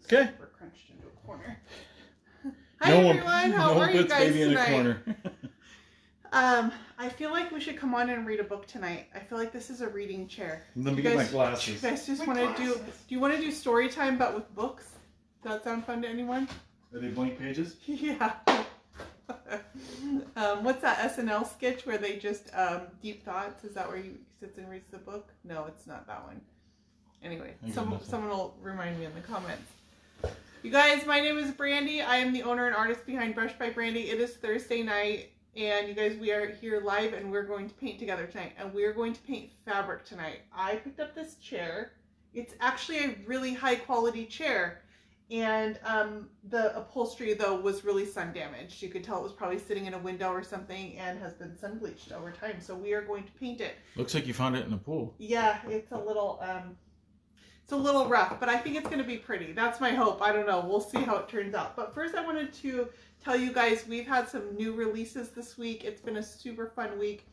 Okay. We're crunched into a corner. Hi everyone, how are you guys tonight? I feel like we should come on and read a book tonight. I feel like this is a reading chair. Let me get my glasses. You guys just want to do you want to do story time but with books? Does that sound fun to anyone? Are they blank pages? Yeah. What's that SNL sketch where they just deep thoughts? Is that where he sits and reads the book? No, it's not that one. Anyway, someone will remind me in the comments. You guys, my name is Brandy. I am the owner and artist behind Brush by Brandy. It is Thursday night, and you guys, we are here live, and we're going to paint together tonight. And we are going to paint fabric tonight. I picked up this chair. It's actually a really high quality chair, and the upholstery though was really sun damaged. You could tell it was probably sitting in a window or something, and has been sun bleached over time. So we are going to paint it. Looks like you found it in a pool. Yeah, it's a little rough, but I think it's going to be pretty. That's my hope. I don't know. We'll see how it turns out. But first I wanted to tell you guys we've had some new releases this week. It's been a super fun week.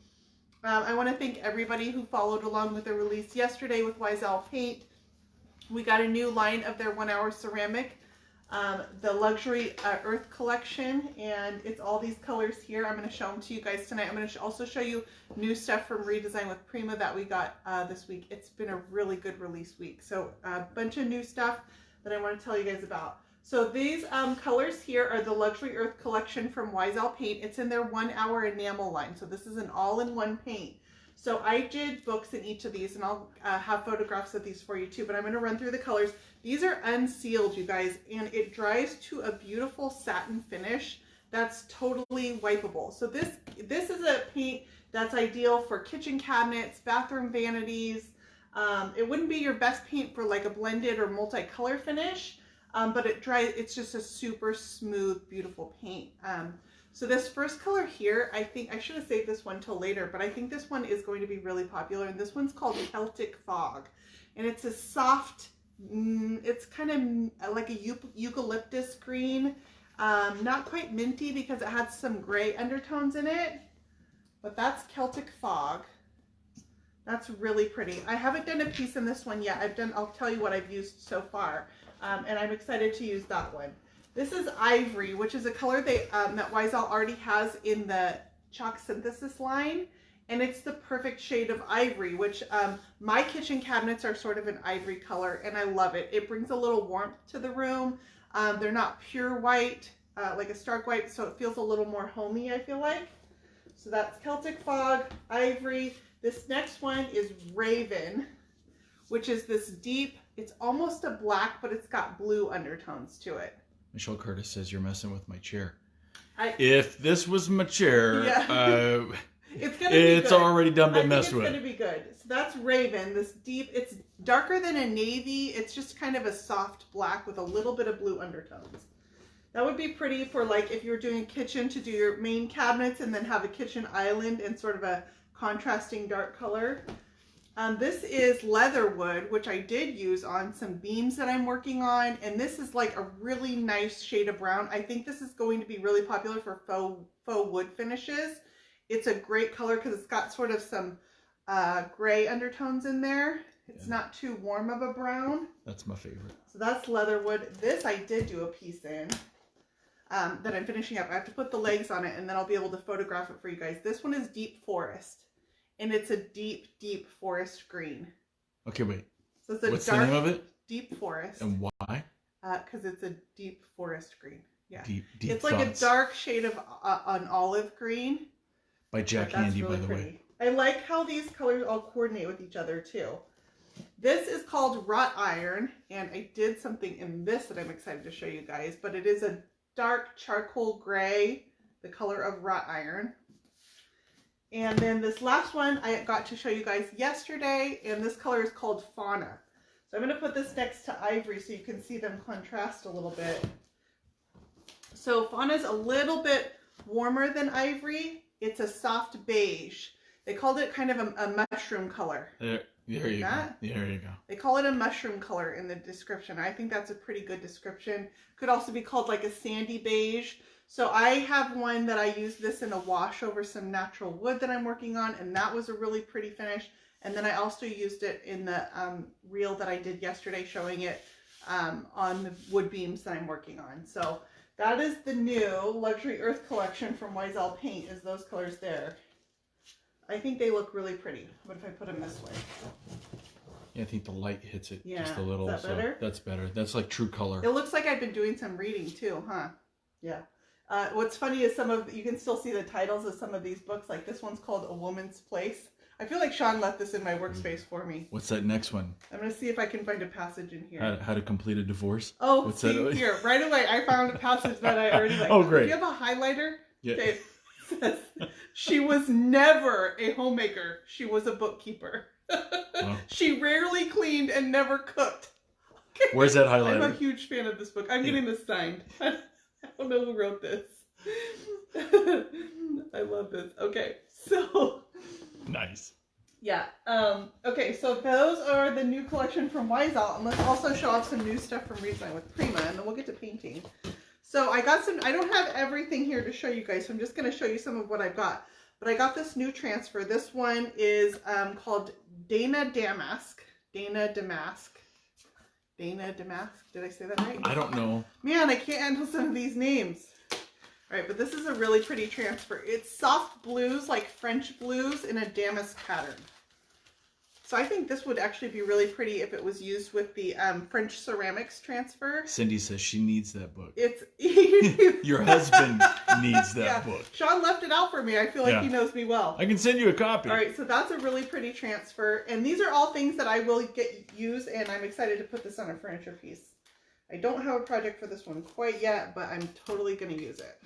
I want to thank everybody who followed along with the release yesterday with Weisel Paint. We got a new line of their 1 hour ceramic, the luxury earth collection, and it's all these colors here. I'm going to show them to you guys tonight. I'm going to also show you new stuff from Redesign with Prima that we got this week. It's been a really good release week. So a bunch of new stuff that I want to tell you guys about. So these colors here are the luxury earth collection from Weisel Paint. It's in their 1 hour enamel line. So this is an all-in-one paint. So I did books in each of these, and I'll have photographs of these for you too, but I'm going to run through the colors. These are unsealed, you guys, and it dries to a beautiful satin finish that's totally wipeable. So this is a paint that's ideal for kitchen cabinets, bathroom vanities. It wouldn't be your best paint for like a blended or multicolor finish, but it's just a super smooth, beautiful paint. So this first color here, I think I should have saved this one till later, but I think this one is going to be really popular, and this one's called Celtic Fog, and it's a soft, it's kind of like a eucalyptus green, not quite minty because it had some gray undertones in it, but that's Celtic Fog. That's really pretty. I haven't done a piece in this one yet. I'll tell you what I've used so far, and I'm excited to use that one. This is Ivory, which is a color that Weisel already has in the Chalk Synthesis line, and it's the perfect shade of ivory, which my kitchen cabinets are sort of an ivory color, and I love it. It brings a little warmth to the room. They're not pure white, like a stark white, so it feels a little more homey, I feel like. So that's Celtic Fog, Ivory. This next one is Raven, which is this deep, it's almost a black, but it's got blue undertones to it. Michelle Curtis says you're messing with my chair. If this was my chair, yeah. It's already done been messed with. It's going to be good. So that's Raven, this deep, it's darker than a navy. It's just kind of a soft black with a little bit of blue undertones. That would be pretty for like if you're doing a kitchen to do your main cabinets and then have a kitchen island and sort of a contrasting dark color. This is Leatherwood, which I did use on some beams that I'm working on, and this is like a really nice shade of brown. I think this is going to be really popular for faux wood finishes. It's a great color because it's got sort of some gray undertones in there. It's not too warm of a brown. That's my favorite. So that's Leatherwood. This I did do a piece in that I'm finishing up. I have to put the legs on it, and then I'll be able to photograph it for you guys. This one is Deep Forest. And it's a deep, deep forest green. Okay, wait. So it's a What's dark, the name of it? Deep forest. And why? Because it's a deep forest green. Yeah. Deep it's thoughts. like a dark shade of an olive green. By Jack Handy, really by the way. I like how these colors all coordinate with each other too. This is called Wrought Iron, and I did something in this that I'm excited to show you guys, but it is a dark charcoal gray, the color of wrought iron. And then this last one I got to show you guys yesterday, and this color is called Fauna. So I'm going to put this next to Ivory so you can see them contrast a little bit. So Fauna is a little bit warmer than Ivory. It's a soft beige. They called it kind of a mushroom color. There you go. There you go. They call it a mushroom color in the description. I think that's a pretty good description. Could also be called like a sandy beige. So I have one that I used this in a wash over some natural wood that I'm working on, and that was a really pretty finish. And then I also used it in the reel that I did yesterday showing it on the wood beams that I'm working on. So that is the new Luxury Earth collection from Weisel Paint, is those colors there. I think they look really pretty. What if I put them this way? Yeah, I think the light hits it just a little. Is that better? That's better. That's like true color. It looks like I've been doing some reading too, huh? Yeah. What's funny is you can still see the titles of some of these books. Like this one's called A Woman's Place. I feel like Sean left this in my workspace for me. What's that next one? I'm going to see if I can find a passage in here. How to complete a divorce? Oh, what's that? Here. Right away, I found a passage that I already like. Oh, great. Do you have a highlighter? Yeah. Okay. It says, she was never a homemaker. She was a bookkeeper. Oh. She rarely cleaned and never cooked. Okay. Where's that highlighter? I'm a huge fan of this book. I'm getting this signed. I don't know who wrote this. I love this. Okay, so... Nice. Yeah. Okay, so those are the new collection from Weisel, and let's also show off some new stuff from recently with Prima, and then we'll get to painting. So I got some, I don't have everything here to show you guys, so I'm just going to show you some of what I've got. But I got this new transfer. This one is called Dana Damask. Dana Damask. Dana Damask. Did I say that right? I don't know. Man, I can't handle some of these names. All right, but this is a really pretty transfer. It's soft blues, like French blues, in a damask pattern. So I think this would actually be really pretty if it was used with the French ceramics transfer. Cindy says she needs that book. It's Your husband needs that book. Sean left it out for me. I feel like he knows me well. I can send you a copy. All right, so that's a really pretty transfer. And these are all things that I will use, and I'm excited to put this on a furniture piece. I don't have a project for this one quite yet, but I'm totally going to use it.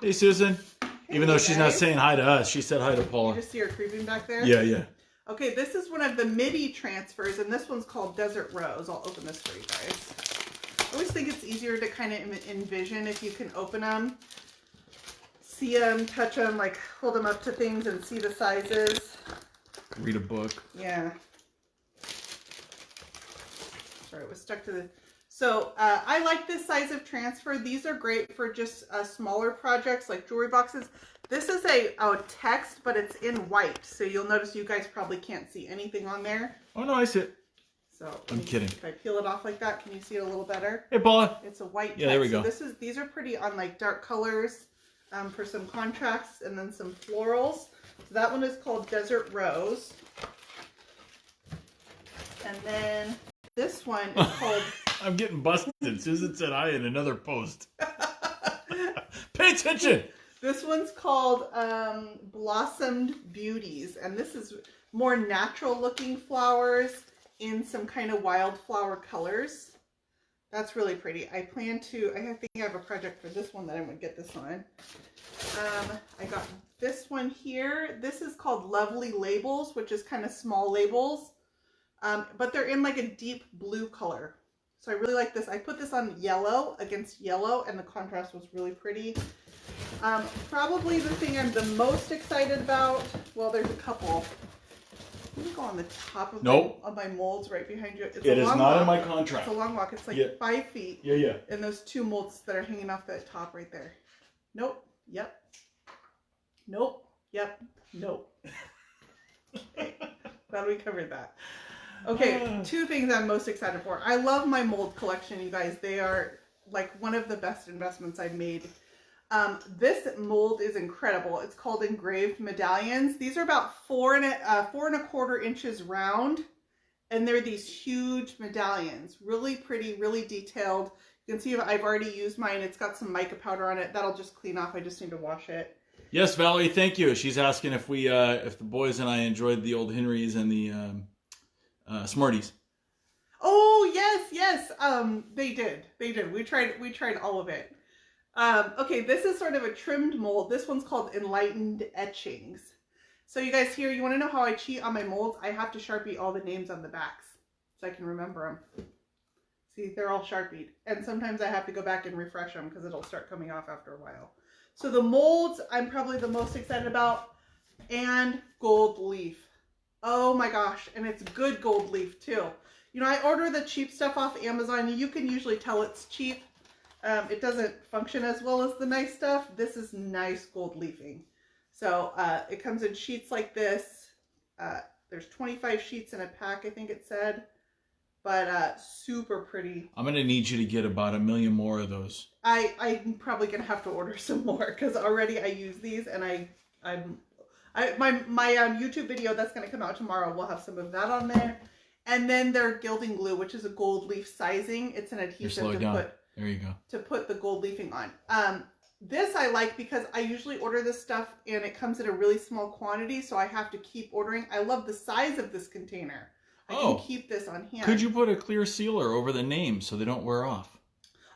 Hey, Susan. Hey, even though she's not saying hi to us, she said hi to Paula. You just see her creeping back there? Yeah, yeah. Okay, this is one of the MIDI transfers, and this one's called Desert Rose. I'll open this for you guys. I always think it's easier to kind of envision if you can open them, see them, touch them, like hold them up to things and see the sizes. Read a book. Yeah. Sorry, it was stuck to the... So I like this size of transfer. These are great for just smaller projects like jewelry boxes. This is a text, but it's in white. So you'll notice you guys probably can't see anything on there. Oh, no, I see it. So I'm kidding. If I peel it off like that, can you see it a little better? Hey, Paula. It's a white text. Yeah, there we go. So these are pretty on like dark colors for some contrasts and then some florals. So that one is called Desert Rose. And then this one is called... I'm getting busted. Susan said hi in another post. Pay attention. This one's called Blossomed Beauties. And this is more natural looking flowers in some kind of wildflower colors. That's really pretty. I think I have a project for this one that I'm going to get this on. I got this one here. This is called Lovely Labels, which is kind of small labels. But they're in like a deep blue color. So I really like this. I put this on yellow against yellow, and the contrast was really pretty. Probably the thing I'm the most excited about, well, there's a couple. Let me go on the top of, my molds right behind you. It is not in my contract. It's a long walk. It's like 5 feet. Yeah, yeah. And those two molds that are hanging off the top right there. Nope. Yep. Nope. Yep. Nope. Okay. Glad we covered that. Okay, two things I'm most excited for. I love my mold collection, you guys. They are like one of the best investments I've made. This mold is incredible. It's called Engraved Medallions. These are about 4 4¼ inches round, and they're these huge medallions. Really pretty, really detailed. You can see I've already used mine. It's got some mica powder on it. That'll just clean off. I just need to wash it. Yes, Valerie, thank you. She's asking if if the boys and I enjoyed the old Henrys and the Smarties. Oh, yes. They did. We tried all of it. Okay, this is sort of a trimmed mold. This one's called Enlightened Etchings. So you guys here, you want to know how I cheat on my molds? I have to Sharpie all the names on the backs so I can remember them. See, they're all Sharpied. And sometimes I have to go back and refresh them because it'll start coming off after a while. So the molds I'm probably the most excited about, and gold leaf. Oh my gosh, and it's good gold leaf too. You know, I order the cheap stuff off Amazon. You can usually tell it's cheap. It doesn't function as well as the nice stuff. This is nice gold leafing. So it comes in sheets like this. There's 25 sheets in a pack, I think it said. but super pretty. I'm gonna need you to get about 1 million more of those. I'm probably gonna have to order some more because already I use these, and my YouTube video that's gonna come out tomorrow will have some of that on there, and then their gilding glue, which is a gold leaf sizing. It's an adhesive to put. There you go. To put the gold leafing on. This I like because I usually order this stuff and it comes in a really small quantity, so I have to keep ordering. I love the size of this container. I can keep this on hand. Could you put a clear sealer over the name so they don't wear off?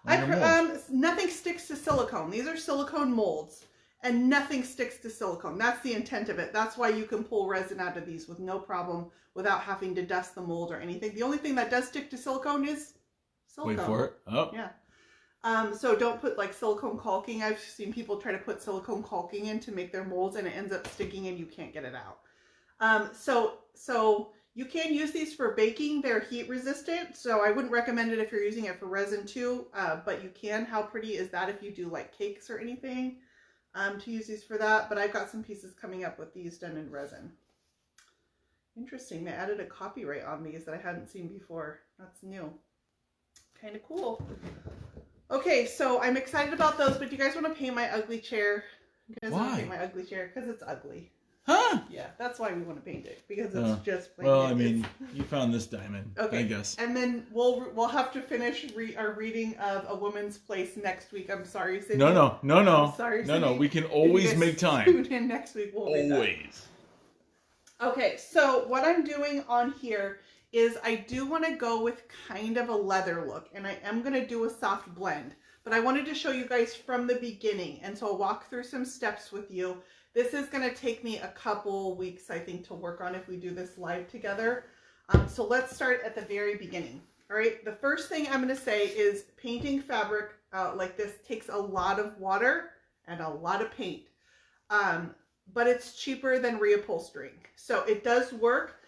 Nothing sticks to silicone. These are silicone molds, and nothing sticks to silicone. That's the intent of it. That's why you can pull resin out of these with no problem without having to dust the mold or anything. The only thing that does stick to silicone is silicone. Wait for it. Oh. Yeah. So don't put like silicone caulking. I've seen people try to put silicone caulking in to make their molds, and it ends up sticking and you can't get it out. So you can use these for baking. They're heat resistant, so I wouldn't recommend it if you're using it for resin too, but you can. How pretty is that if you do like cakes or anything, to use these for that. But I've got some pieces coming up with these done in resin. Interesting, they added a copyright on these that I hadn't seen before. That's new. Kind of cool. Okay, so I'm excited about those, but do you guys want to paint my ugly chair? You guys want to paint my ugly chair? Because it's ugly. Huh? Yeah, that's why we want to paint it, because it's just plain. Well, I mean, you found this diamond, okay, I guess. And then we'll have to finish our reading of A Woman's Place next week. I'm sorry, Cindy. No. I'm sorry, Cindy. No, we can always make time. Tune in next week. Always. Okay, so what I'm doing on here is I do want to go with kind of a leather look, and I am going to do a soft blend, but I wanted to show you guys from the beginning, and so I'll walk through some steps with you. This is going to take me a couple weeks, I think, to work on if we do this live together. So let's start at the very beginning. All right, the first thing I'm going to say is painting fabric like this takes a lot of water and a lot of paint, but it's cheaper than reupholstering, so it does work.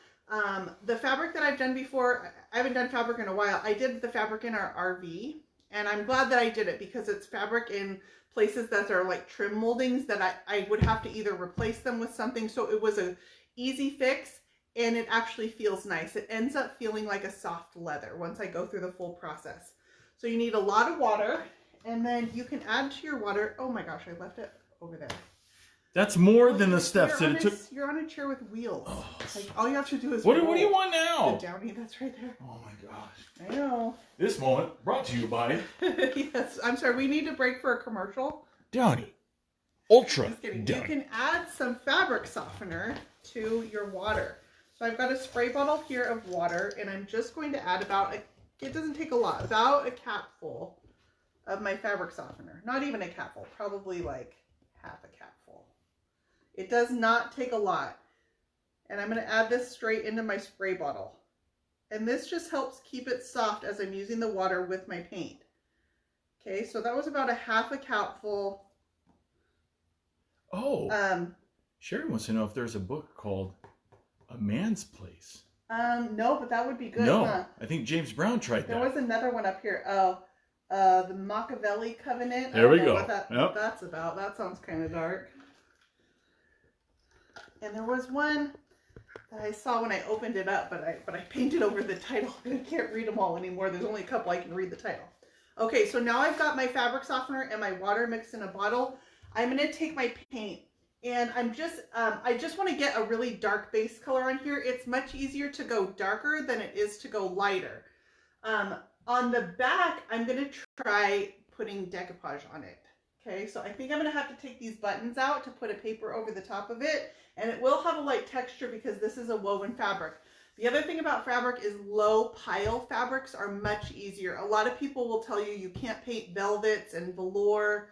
The fabric that I've done before, I haven't done fabric in a while. I did the fabric in our RV, and I'm glad that I did it because it's fabric in places that are like trim moldings that I would have to either replace them with something. So it was a easy fix, and it actually feels nice. It ends up feeling like a soft leather once I go through the full process. So you need a lot of water, and then you can add to your water. Oh my gosh, I left it over there. That's more than the steps that it took. You're on a chair with wheels. Oh, like, all you have to do is what do you want now? The downy that's right there. Oh my gosh. I know. This moment brought to you by. Yes, I'm sorry. We need to break for a commercial. Downy. Ultra. Just kidding. Downy. You can add some fabric softener to your water. So I've got a spray bottle here of water, and I'm just going to add it doesn't take a lot, about a capful of my fabric softener. Not even a capful, probably like half a capful. It does not take a lot. And I'm going to add this straight into my spray bottle. And this just helps keep it soft as I'm using the water with my paint. Okay, so that was about a half a capful. Oh, Sherry wants to know if there's a book called A Man's Place. No, but that would be good. No, huh? I think James Brown tried that. There was another one up here. Oh, the Machiavelli Covenant. There we go. What that's about. That sounds kind of dark. And there was one that I saw when I opened it up, but I painted over the title. I can't read them all anymore. There's only a couple I can read the title. Okay, so now I've got my fabric softener and my water mixed in a bottle. I'm going to take my paint, and I just want to get a really dark base color on here. It's much easier to go darker than it is to go lighter. On the back, I'm going to try putting decoupage on it. Okay, so I think I'm going to have to take these buttons out to put a paper over the top of it. And it will have a light texture because this is a woven fabric. The other thing about fabric is low pile fabrics are much easier. A lot of people will tell you can't paint velvets and velour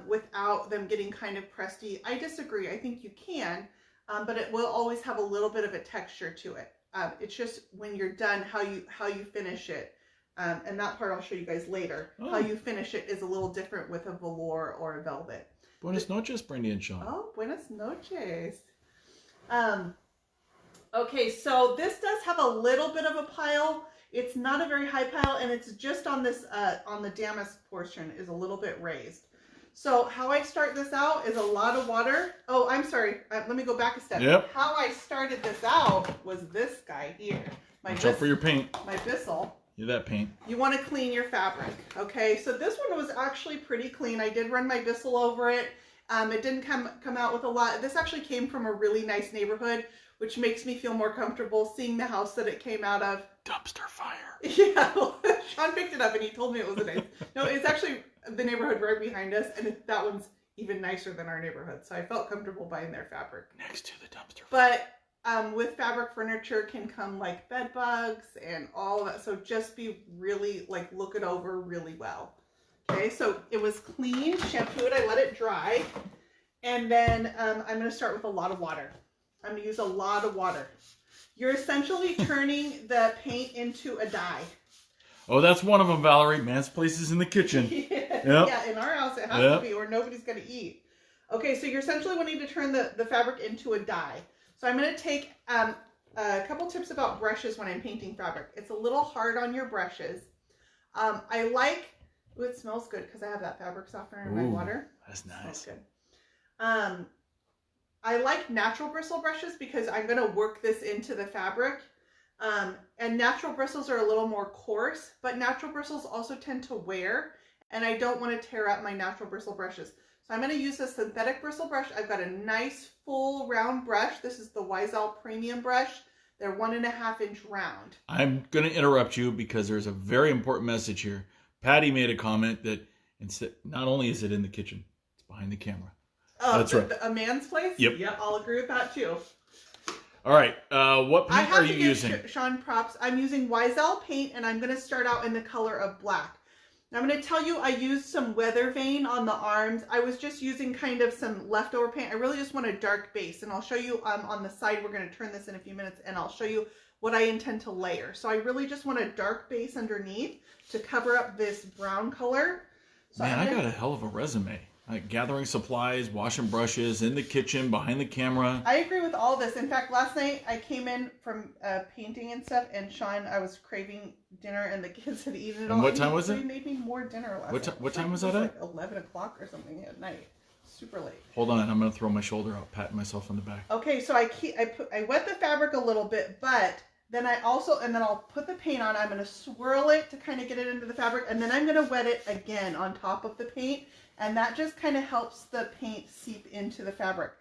without them getting kind of crusty. I disagree. I think you can, but it will always have a little bit of a texture to it. It's just when you're done, how you finish it. And that part I'll show you guys later. Oh. How you finish it is a little different with a velour or a velvet. Buenas noches, Brandy and Sean. Oh, buenas noches. Okay, so this does have a little bit of a pile. It's not a very high pile, and it's just on this, on the damask portion is a little bit raised. So how I start this out is a lot of water. Oh, I'm sorry. Let me go back a step. Yep. How I started this out was this guy here. Watch out for your paint. My Bissell. Yeah, that paint. You want to clean your fabric. Okay, so this one was actually pretty clean. I did run my Bissell over it. It didn't come out with a lot. This actually came from a really nice neighborhood, which makes me feel more comfortable seeing the house that it came out of. Dumpster fire. Yeah, Sean picked it up and he told me it was a nice. No, it's actually the neighborhood right behind us, and that one's even nicer than our neighborhood. So I felt comfortable buying their fabric. Next to the dumpster fire. But with fabric furniture can come like bed bugs and all of that. So just be really, like, look it over really well. Okay, so it was clean, shampoo it, I let it dry. And then I'm going to start with a lot of water. I'm going to use a lot of water. You're essentially turning the paint into a dye. Oh, that's one of them, Valerie. Man's place is in the kitchen. Yeah, yep. Yeah, in our house it has to be, or nobody's going to eat. Okay, so you're essentially wanting to turn the fabric into a dye. So I'm going to take a couple tips about brushes when I'm painting fabric. It's a little hard on your brushes. I like... Ooh, it smells good because I have that fabric softener in my water. That's nice. Smells good. I like natural bristle brushes because I'm going to work this into the fabric. And natural bristles are a little more coarse, but natural bristles also tend to wear, and I don't want to tear up my natural bristle brushes. So I'm going to use a synthetic bristle brush. I've got a nice full round brush. This is the Weissel Premium brush. They're 1.5 inch round. I'm going to interrupt you because there's a very important message here. Patty made a comment that not only is it in the kitchen, it's behind the camera. Oh, that's right. A man's place? Yep. Yeah, I'll agree with that too. All right. What paint are you using? Sean props. I'm using Weissel paint, and I'm going to start out in the color of black. Now, I'm going to tell you I used some weathervane on the arms. I was just using kind of some leftover paint. I really just want a dark base, and I'll show you on the side. We're going to turn this in a few minutes, and I'll show you what I intend to layer. So I really just want a dark base underneath to cover up this brown color. So man, I got a hell of a resume. Like gathering supplies, washing brushes, in the kitchen, behind the camera. I agree with all this. In fact, last night I came in from painting and stuff, and Sean, I was craving dinner, and the kids had eaten it all. And what time was it? He made me more dinner last night. What time was that at? Like 11 o'clock or something at night. Super late. Hold on, I'm going to throw my shoulder out, patting myself on the back. Okay, so I wet the fabric a little bit, but then I'll put the paint on. I'm going to swirl it to kind of get it into the fabric, and then I'm going to wet it again on top of the paint. And that just kind of helps the paint seep into the fabric.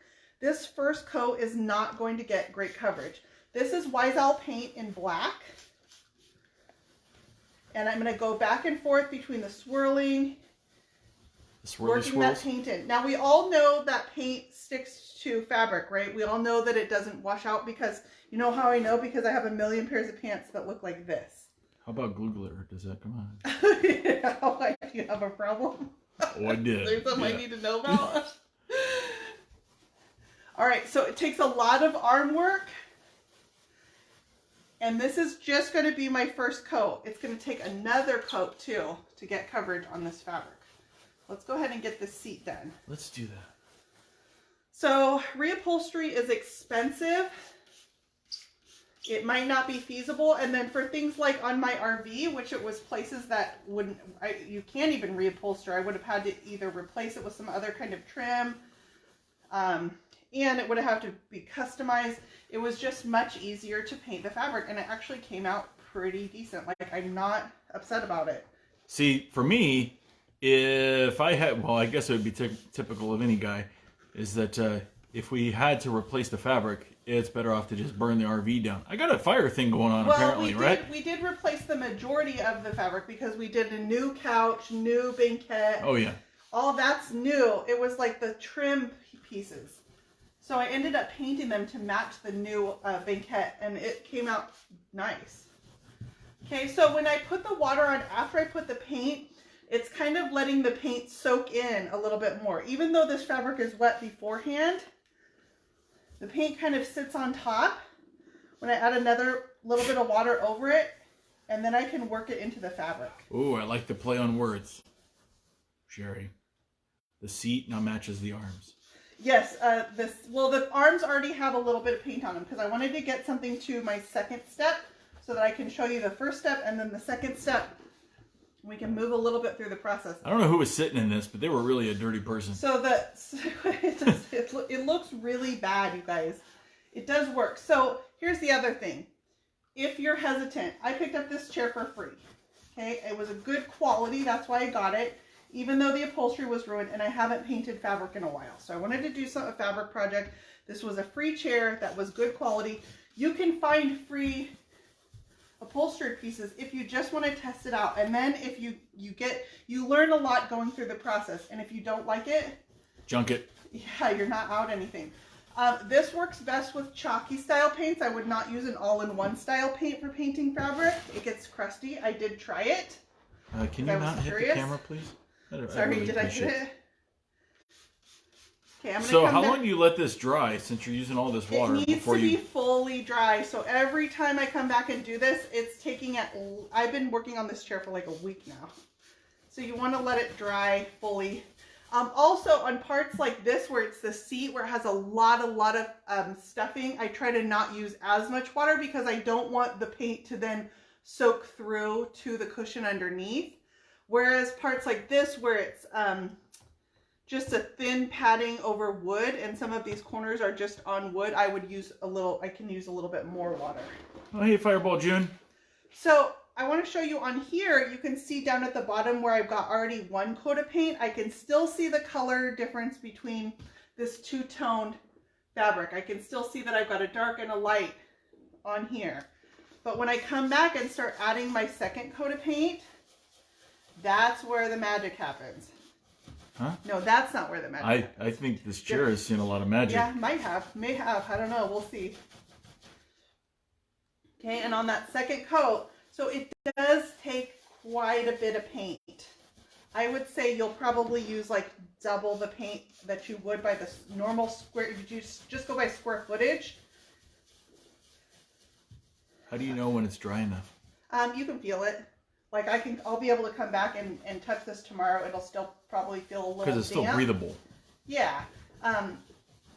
This first coat is not going to get great coverage. This is Weissel paint in black. And I'm going to go back and forth between the swirling, working that paint in. Now, we all know that paint sticks to fabric, right? We all know that it doesn't wash out because, you know how I know? Because I have a million pairs of pants that look like this. How about glue glitter? Does that come on? Yeah, do you have a problem? Oh, I did. There's something I need to know about. All right, so it takes a lot of arm work. And this is just going to be my first coat. It's going to take another coat, too, to get coverage on this fabric. Let's go ahead and get this seat done. Let's do that. So, reupholstery is expensive. It might not be feasible, and then for things like on my RV, which it was places that you can't even reupholster, I would have had to either replace it with some other kind of trim, and it would have had to be customized. It was just much easier to paint the fabric, and it actually came out pretty decent. Like, I'm not upset about it. See, for me, if I had, well, I guess it would be typical of any guy, is that if we had to replace the fabric, it's better off to just burn the RV down. I got a fire thing going on, apparently, right? We did replace the majority of the fabric because we did a new couch, new banquette. Oh, yeah. All that's new. It was like the trim pieces. So I ended up painting them to match the new banquette, and it came out nice. Okay, so when I put the water on after I put the paint, it's kind of letting the paint soak in a little bit more. Even though this fabric is wet beforehand, the paint kind of sits on top when I add another little bit of water over it, and then I can work it into the fabric. Ooh, I like the play on words. Sherry. The seat now matches the arms. Yes, the arms already have a little bit of paint on them because I wanted to get something to my second step so that I can show you the first step and then the second step. We can move a little bit through the process. I don't know who was sitting in this, but they were really a dirty person. So it looks really bad, you guys. It does work. So here's the other thing. if you're hesitant, I picked up this chair for free. Okay, it was a good quality, that's why I got it, even though the upholstery was ruined and I haven't painted fabric in a while. So I wanted to do a fabric project. This was a free chair that was good quality. You can find free upholstered pieces if you just want to test it out. And then if you learn a lot going through the process. And if you don't like it, junk it. Yeah, you're not out anything. This works best with chalky style paints. I would not use an all-in-one style paint for painting fabric. It gets crusty. I did try it. Can you not hit the camera, please? Sorry, did I hit it? Okay, I'm gonna so how long do you let this dry since you're using all this water? It needs to be fully dry. So every time I come back and do this, it's taking I've been working on this chair for like a week now. So you want to let it dry fully. Also on parts like this where it's the seat where it has a lot of stuffing, I try to not use as much water because I don't want the paint to then soak through to the cushion underneath. Whereas parts like this where it's just a thin padding over wood and some of these corners are just on wood, I can use a little bit more water. Oh, hey, Fireball June. So I want to show you on here, you can see down at the bottom where I've got already one coat of paint, I can still see the color difference between this two-toned fabric. I can still see that I've got a dark and a light on here. But when I come back and start adding my second coat of paint, that's where the magic happens. Huh? No, that's not where the magic happens. I think this chair has seen a lot of magic. Yeah, may have, I don't know, we'll see. Okay, and on that second coat, so it does take quite a bit of paint. I would say you'll probably use like double the paint that you would by the normal square, you just go by square footage. How do you know when it's dry enough? You can feel it. Like I'll be able to come back and touch this tomorrow. It'll still probably feel a little damp. Because it's still breathable. Yeah.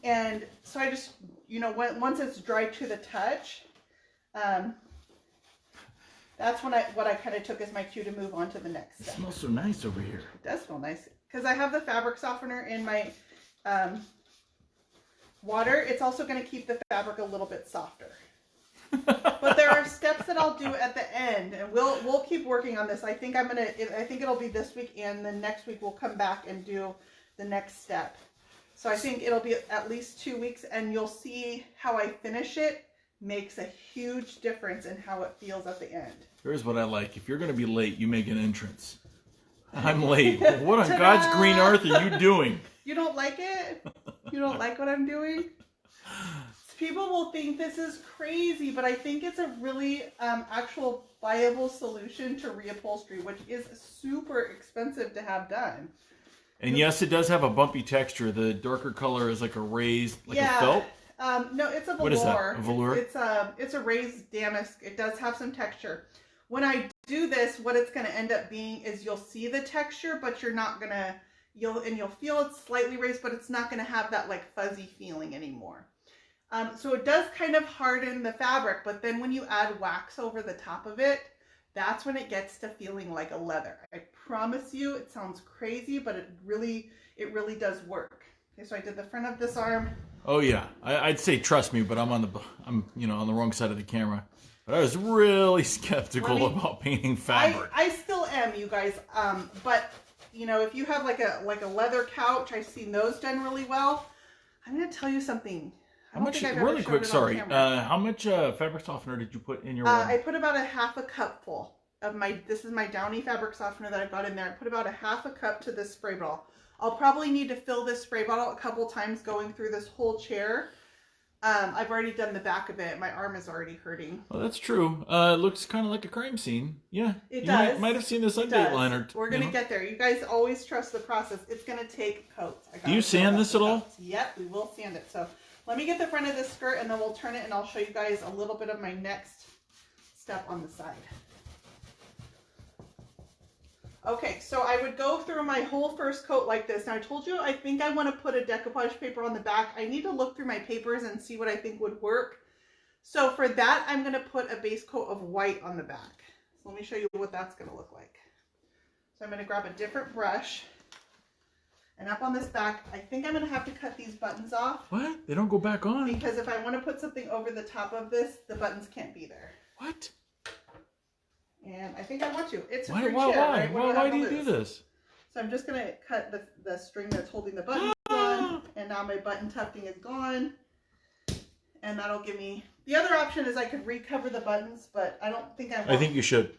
And so I just, once it's dry to the touch, that's when what I kind of took as my cue to move on to the next step. It smells so nice over here. It does smell nice. Because I have the fabric softener in my water. It's also going to keep the fabric a little bit softer. But there are steps that I'll do at the end, and we'll keep working on this. I think it'll be this week, and then next week we'll come back and do the next step. So I think it'll be at least 2 weeks, and you'll see how I finish it makes a huge difference in how it feels at the end. Here's what I like. If you're going to be late, you make an entrance. I'm late. What on God's green earth are you doing? You don't like it? You don't like what I'm doing? People will think this is crazy, but I think it's a really actual viable solution to reupholstery, which is super expensive to have done. And yes, it does have a bumpy texture. The darker color is like a raised, like a felt? No, it's a velour. What is that? A velour? It's a raised damask. It does have some texture. When I do this, what it's going to end up being is you'll see the texture, but you're not going to, you'll feel it's slightly raised, but it's not going to have that like fuzzy feeling anymore. So it does kind of harden the fabric, but then when you add wax over the top of it, that's when it gets to feeling like a leather. I promise you, it sounds crazy, but it really does work. Okay, so I did the front of this arm. Oh yeah, I'd say trust me, but I'm on the wrong side of the camera. But I was really skeptical about painting fabric. I still am, you guys. But if you have like a leather couch, I've seen those done really well. I'm going to tell you something. How much? Really quick, sorry. How much fabric softener did you put in your water? I put about a half a cup full of this is my Downy fabric softener that I've got in there. I put about a half a cup to this spray bottle. I'll probably need to fill this spray bottle a couple times going through this whole chair. I've already done the back of it. My arm is already hurting. Well, that's true. It looks kind of like a crime scene. Yeah. It does. You might have seen this on Dateline. We're going to get there. You guys always trust the process. It's going to take coats. Do you sand this at all? Yep, we will sand it. So let me get the front of this skirt and then we'll turn it and I'll show you guys a little bit of my next step on the side. Okay, so I would go through my whole first coat like this. Now I told you I think I want to put a decoupage paper on the back. I need to look through my papers and see what I think would work. So for that, I'm going to put a base coat of white on the back. So let me show you what that's going to look like. So I'm going to grab a different brush. And up on this back, I think I'm going to have to cut these buttons off. What? They don't go back on? Because if I want to put something over the top of this, the buttons can't be there. What? And I think I want to. It's a Why? free Why? chair, Why? right? What Why have do to you do lose? this? So I'm just going to cut the string that's holding the button on. And now my button tufting is gone. And that'll give me... The other option is I could recover the buttons, but I don't think I want... I think you should.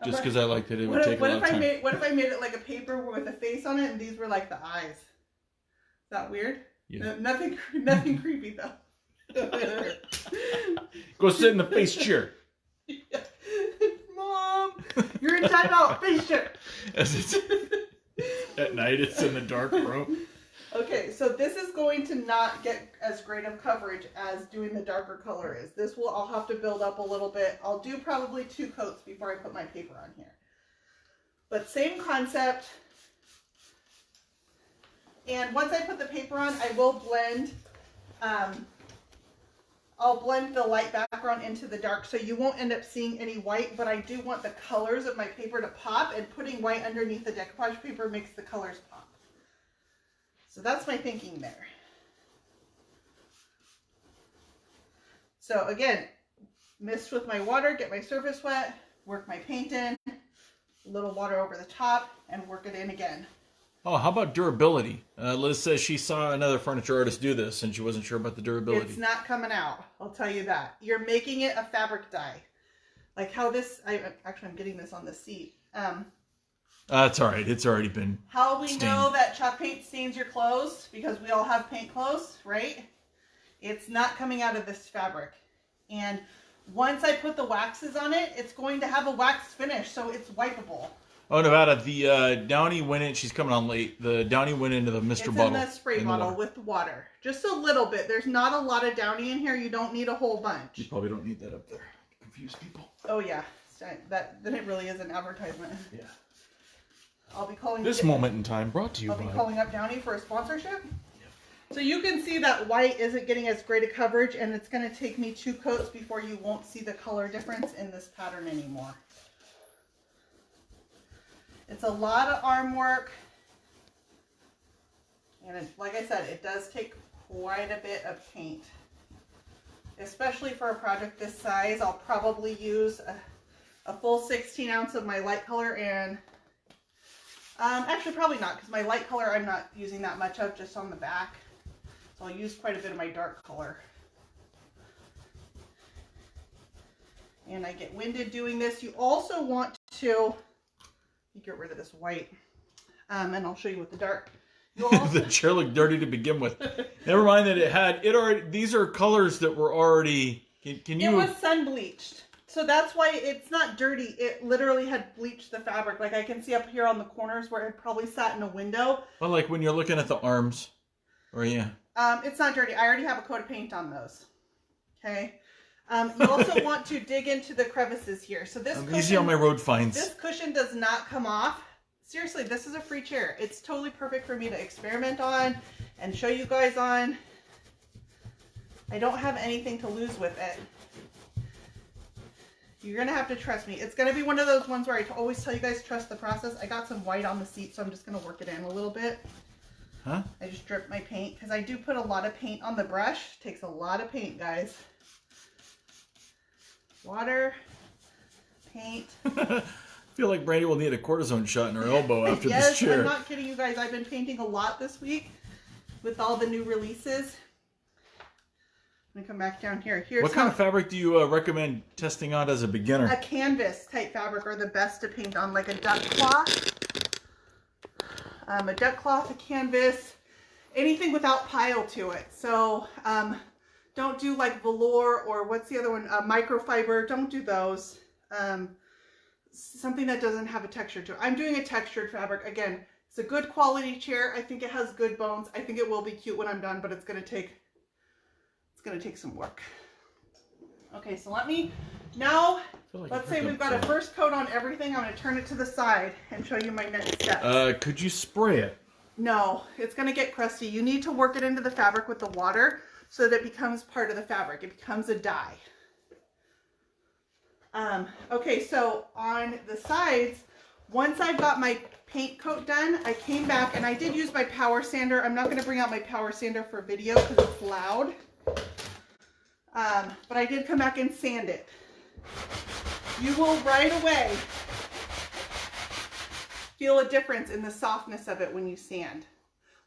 Just because I liked it, it would take a lot of time. What if I made it like a paper with a face on it and these were like the eyes? Is that weird? Yeah. No, nothing creepy though. Go sit in the face chair. Yeah. Mom, you're in timeout. Face chair. As it's at night, it's in the dark room. Okay, so this is going to not get as great of coverage as doing the darker color is. I'll have to build up a little bit. I'll do probably 2 coats before I put my paper on here. But same concept. And once I put the paper on, I will blend, I'll blend the light background into the dark, so you won't end up seeing any white, but I do want the colors of my paper to pop, and putting white underneath the decoupage paper makes the colors pop. So that's my thinking there. So again, mist with my water, get my surface wet, work my paint in, a little water over the top, and work it in again. Oh, how about durability? Liz says she saw another furniture artist do this and she wasn't sure about the durability. It's not coming out, I'll tell you that. You're making it a fabric dye. Like how this, I'm getting this on the seat. That's all right. It's already been How we stained. know that chalk paint stains your clothes, because we all have paint clothes, right? It's not coming out of this fabric. And once I put the waxes on it, it's going to have a wax finish, so it's wipeable. Oh, Nevada, the Downy went in. She's coming on late. The Downy went into the Mr. bottle. It's in the spray bottle with water. Just a little bit. There's not a lot of Downy in here. You don't need a whole bunch. You probably don't need that up there. Confuse people. Oh, yeah. Then it really is an advertisement. Yeah. I'll be calling this moment in time brought to you I'll by... be calling up Downy for a sponsorship. So you can see that white isn't getting as great a coverage, and it's going to take me 2 coats before you won't see the color difference in this pattern anymore. It's a lot of arm work, and like I said, it does take quite a bit of paint. Especially for a project this size, I'll probably use a full 16 ounce of my light color, and actually probably not, because my light color I'm not using that much of, just on the back. So I'll use quite a bit of my dark color. And I get winded doing this. You also want to get rid of this white, and I'll show you with the dark. The chair looked dirty to begin with. Never mind that it already. These are colors that were already. Can you? It was sun bleached, so that's why it's not dirty. It literally had bleached the fabric. Like I can see up here on the corners where it probably sat in a window. Well, like when you're looking at the arms, or yeah. It's not dirty. I already have a coat of paint on those. Okay. You also want to dig into the crevices here. So this cushion, easy on my road finds. This cushion does not come off. Seriously, this is a free chair. It's totally perfect for me to experiment on and show you guys on. I don't have anything to lose with it. You're going to have to trust me. It's going to be one of those ones where I always tell you guys trust the process. I got some white on the seat, so I'm just going to work it in a little bit. Huh? I just dripped my paint because I do put a lot of paint on the brush. It takes a lot of paint, guys. Water, paint. I feel like Brandy will need a cortisone shot in her elbow after yes, this chair. I'm not kidding you guys. I've been painting a lot this week with all the new releases. I'm going to come back down here. Here's what kind of fabric do you recommend testing out as a beginner? A canvas type fabric are the best to paint on, like a duck cloth. A duck cloth, a canvas, anything without pile to it. So don't do like velour, or what's the other one? Microfiber. Don't do those. Something that doesn't have a texture to it. I'm doing a textured fabric. Again, it's a good quality chair. I think it has good bones. I think it will be cute when I'm done, but it's going to take some work. Okay, so let me now, let's say we've got a first coat on everything. I'm going to turn it to the side and show you my next step. Could you spray it? No, it's going to get crusty. You need to work it into the fabric with the water so that it becomes part of the fabric. It becomes a dye. Okay, so on the sides, once I've got my paint coat done, I came back and I did use my power sander. I'm not going to bring out my power sander for video because it's loud. But I did come back and sand it. You will right away feel a difference in the softness of it when you sand.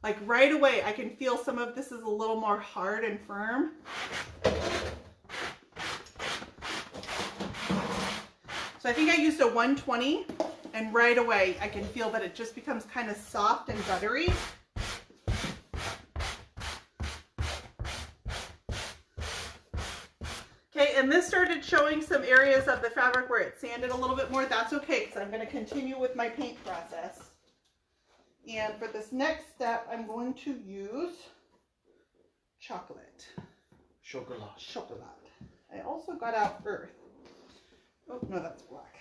Like right away, I can feel some of this is a little more hard and firm. So I think I used a 120, and right away I can feel that it just becomes kind of soft and buttery. Okay, and this started showing some areas of the fabric where it sanded a little bit more. That's okay, because I'm going to continue with my paint process. And for this next step, I'm going to use chocolate. Chocolat. Chocolate. I also got out earth. Oh, no, that's black.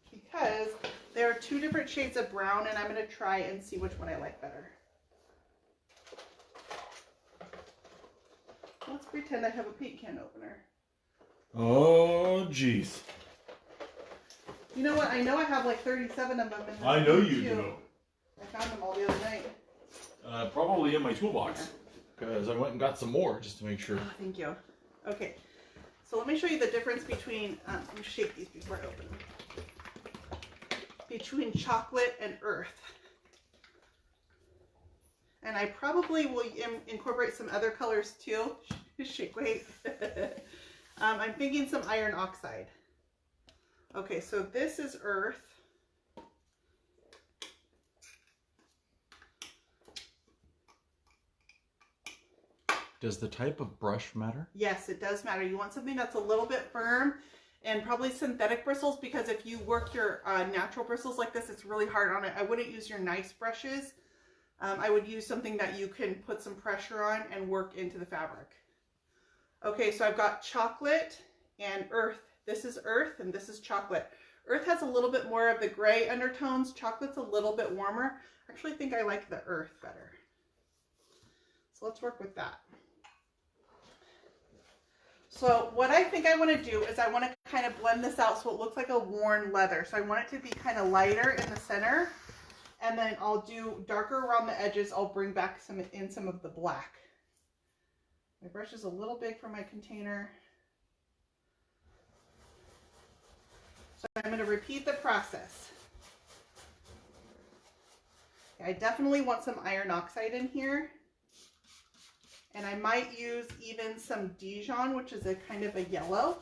Because there are two different shades of brown, and I'm going to try and see which one I like better. Let's pretend I have a paint can opener. Oh, jeez. You know what? I know I have like 37 of them in the I know you do. I found them all the other night. Probably in my toolbox. Because I went and got some more just to make sure. Oh, thank you. Okay. So let me show you the difference between, let me shake these before I open them. Between chocolate and earth. And I probably will incorporate some other colors too. Shake, wait. I'm thinking some iron oxide. Okay, so this is earth. Does the type of brush matter? Yes, it does matter. You want something that's a little bit firm and probably synthetic bristles, because if you work your natural bristles like this, it's really hard on it. I wouldn't use your nice brushes. I would use something that you can put some pressure on and work into the fabric. Okay, so I've got chocolate and earth. This is earth and this is chocolate. Earth has a little bit more of the gray undertones. Chocolate's a little bit warmer. I actually think I like the earth better. So let's work with that. So what I think I want to do is I want to kind of blend this out so it looks like a worn leather. So I want it to be kind of lighter in the center, and then I'll do darker around the edges. I'll bring back some of the black. My brush is a little big for my container. So I'm going to repeat the process. I definitely want some iron oxide in here. And I might use even some Dijon, which is a kind of a yellow.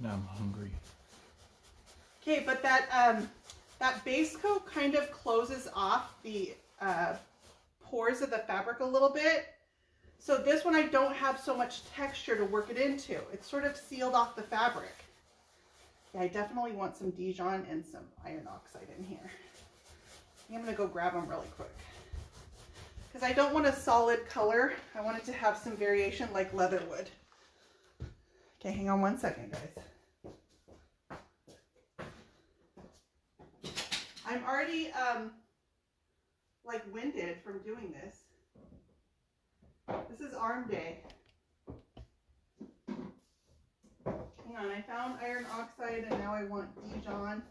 Now I'm hungry. Okay, but that base coat kind of closes off the pores of the fabric a little bit. So this one I don't have so much texture to work it into. It's sort of sealed off the fabric. Yeah, I definitely want some Dijon and some iron oxide in here. I'm going to go grab them really quick. Because I don't want a solid color. I want it to have some variation like leather would. Okay, hang on one second, guys. I'm already like winded from doing this. This is arm day. Hang on, I found iron oxide and now I want Dijon.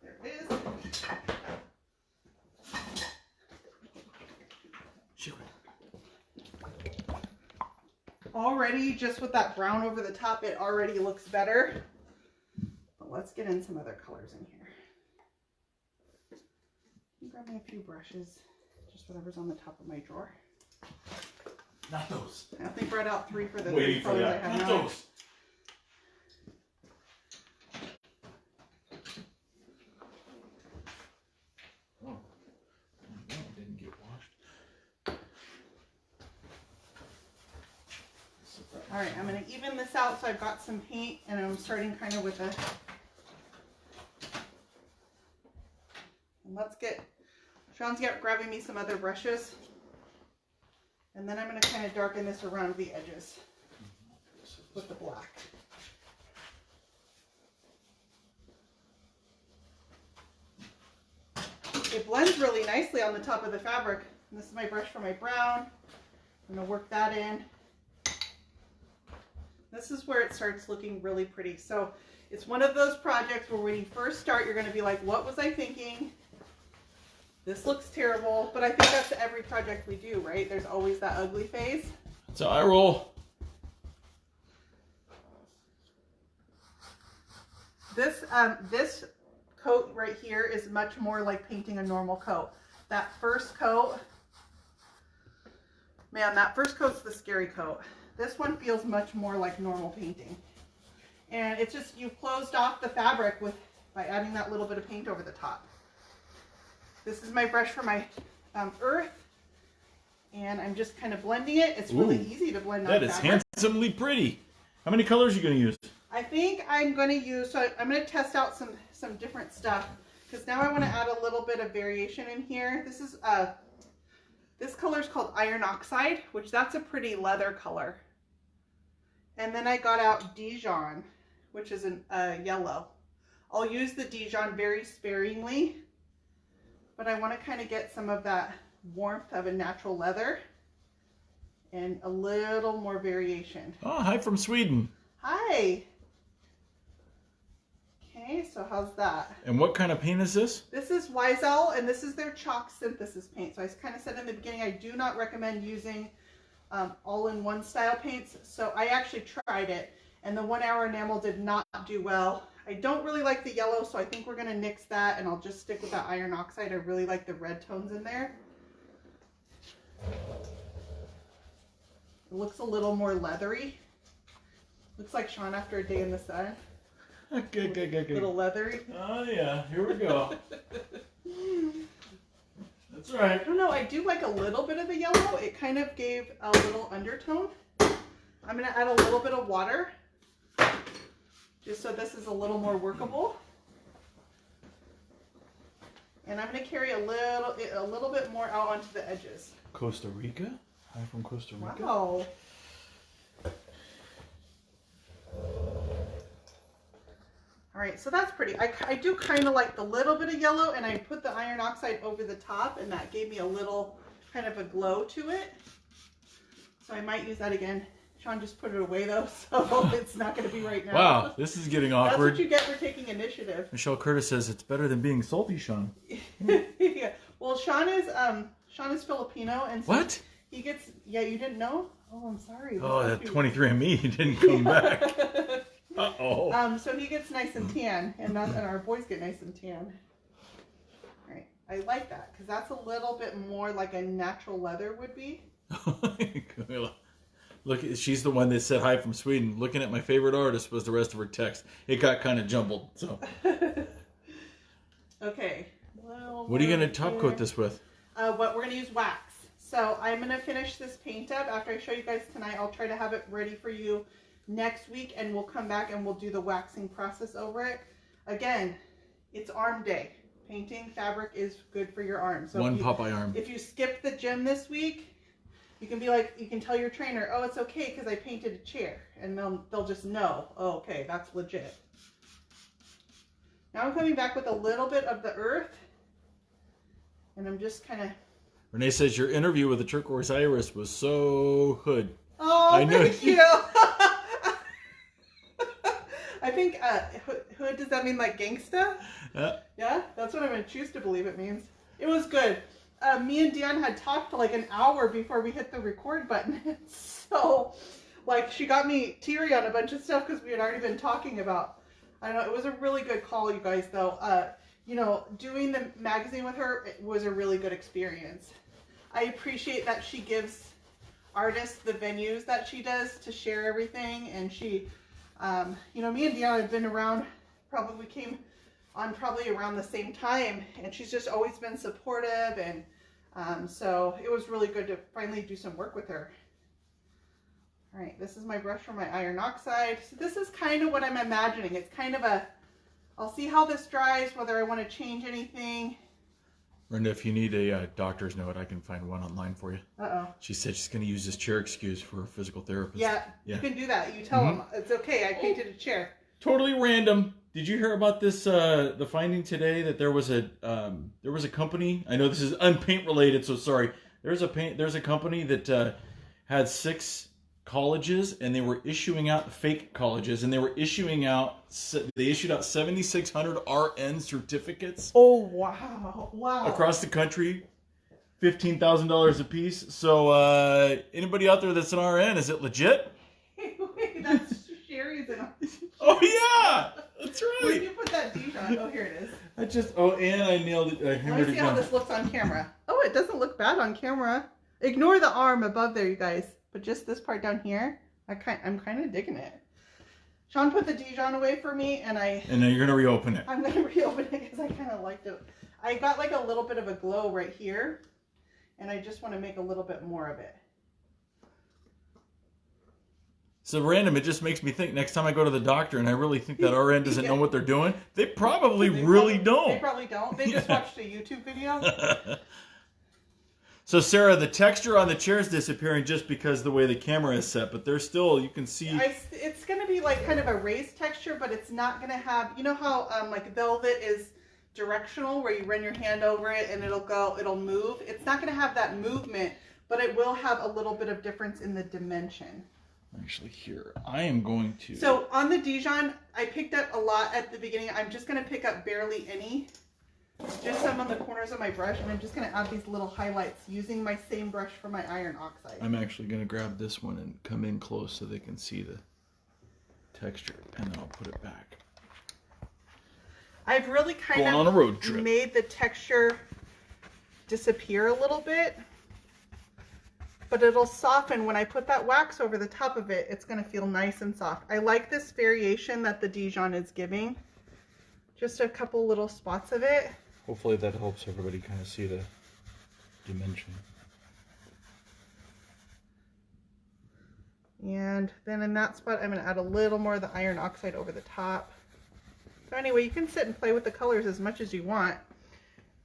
There it is. Already, just with that brown over the top, it already looks better. But let's get in some other colors in here. Grab me a few brushes, just whatever's on the top of my drawer. Not those. I think brought out 3 for the Waiting 3 for colors that. I have Not now. those. Oh, that didn't get washed. All right, I'm going to even this out so I've got some paint, and I'm starting kind of with a... And let's get... Sean's grabbing me some other brushes. And then I'm going to kind of darken this around the edges with the black. It blends really nicely on the top of the fabric. And this is my brush for my brown. I'm going to work that in. This is where it starts looking really pretty. So it's one of those projects where when you first start, you're going to be like, what was I thinking? This looks terrible. But I think that's every project we do, right? There's always that ugly phase. That's how I roll. This coat right here is much more like painting a normal coat. That first coat, man, that first coat's the scary coat. This one feels much more like normal painting. And it's just, you've closed off the fabric by adding that little bit of paint over the top. This is my brush for my earth. And I'm just kind of blending it. It's really easy to blend on fabric. That is handsomely pretty. How many colors are you going to use? I think I'm going to use, so I'm going to test out some different stuff. Because now I want to add a little bit of variation in here. This color is called iron oxide, which that's a pretty leather color. And then I got out Dijon, which is a yellow. I'll use the Dijon very sparingly, but I want to kind of get some of that warmth of a natural leather and a little more variation. Oh, hi from Sweden. Hi. Okay, so how's that? And what kind of paint is this? This is Weissel, and this is their chalk synthesis paint. So I kind of said in the beginning, I do not recommend using all-in-one style paints. So I actually tried it, and the 1 hour enamel did not do well. I don't really like the yellow, so I think we're going to nix that, and I'll just stick with that iron oxide. I really like the red tones in there. It looks a little more leathery. Looks like Sean after a day in the sun. Good. A little leathery. Oh yeah, here we go. That's right. I don't know, I do like a little bit of the yellow. It kind of gave a little undertone. I'm going to add a little bit of water, just so this is a little more workable. And I'm going to carry a little bit more out onto the edges. Costa Rica? Hi from Costa Rica. Wow. All right, so that's pretty. I do kind of like the little bit of yellow, and I put the iron oxide over the top, and that gave me a little kind of a glow to it. So I might use that again. Sean just put it away though, so it's not going to be right now. Wow, this is getting awkward. That's what you get for taking initiative. Michelle Curtis says it's better than being salty, Sean. Yeah. Well, Sean is Filipino, and so what? He gets. Yeah, you didn't know? Oh, I'm sorry. Oh, that 23andMe didn't come back. Uh-oh. So he gets nice and tan, and our boys get nice and tan. All right, I like that because that's a little bit more like a natural leather would be. Look, she's the one that said hi from Sweden. Looking at my favorite artist was the rest of her text. It got kind of jumbled. So. Okay. Well, what are you going to top coat this with? What we're going to use wax. So I'm going to finish this paint up after I show you guys tonight. I'll try to have it ready for you next week, and we'll come back and we'll do the waxing process over it. Again, it's arm day. Painting fabric is good for your arm. So one Popeye arm. If you skip the gym this week, you can be like, you can tell your trainer, oh, it's okay because I painted a chair, and they'll just know, oh, okay, that's legit. Now I'm coming back with a little bit of the earth, and I'm just kind of. Renee says your interview with the turquoise iris was so hood. Oh, thank you. I think hood, does that mean like gangsta? Yeah, that's what I'm going to choose to believe it means. It was good. Me and Dion had talked for like an hour before we hit the record button. So, like, she got me teary on a bunch of stuff because we had already been talking about. I don't know, it was a really good call, you guys, though. You know, doing the magazine with her, it was a really good experience. I appreciate that she gives artists the venues that she does to share everything. And she, you know, me and Dion have been around, we came on probably around the same time, and she's just always been supportive, and so it was really good to finally do some work with her. All right, this is my brush for my iron oxide. So this is kind of what I'm imagining. It's kind of I'll see how this dries, whether I want to change anything. Brenda, if you need a doctor's note, I can find one online for you. Uh-oh. She said she's going to use this chair excuse for a physical therapist. Yeah, you can do that. You tell them, it's okay, I painted a chair. Totally random. Did you hear about this? The finding today that there was a company. I know this is unpaint related, so sorry. There's a company that had 6 colleges, and they were issuing out fake colleges, and they issued out 7,600 RN certificates. Oh wow! Wow! Across the country, $15,000 a piece. So anybody out there that's an RN, is it legit? Wait, that's Sherry's an RN. Oh yeah! That's Where did right. you put that Dijon? Oh, here it is. And I nailed it. I Let hammered me it see how down. this looks on camera. Oh, it doesn't look bad on camera. Ignore the arm above there, you guys. But just this part down here, I'm kind of digging it. Sean put the Dijon away for me, and now you're gonna reopen it. I'm going to reopen it because I kind of liked it. I got like a little bit of a glow right here, and I just want to make a little bit more of it. So random, it just makes me think next time I go to the doctor and I really think that RN doesn't know what they're doing, they probably really don't. They probably don't. They just watched a YouTube video. So Sarah, the texture on the chair is disappearing just because the way the camera is set, but there's still, you can see. It's going to be like kind of a raised texture, but it's not going to have, you know how like velvet is directional where you run your hand over it and it'll move. It's not going to have that movement, but it will have a little bit of difference in the dimension. Actually here, I am going to. So on the Dijon, I picked up a lot at the beginning. I'm just going to pick up barely any. Just some on the corners of my brush, and I'm just going to add these little highlights using my same brush for my iron oxide. I'm actually going to grab this one and come in close so they can see the texture, and then I'll put it back. I've really kind Going of on a road trip. made the texture disappear a little bit, but it'll soften when I put that wax over the top of it. It's going to feel nice and soft. I like this variation that the Dijon is giving. Just a couple little spots of it. Hopefully that helps everybody kind of see the dimension. And then in that spot, I'm going to add a little more of the iron oxide over the top. So anyway, you can sit and play with the colors as much as you want.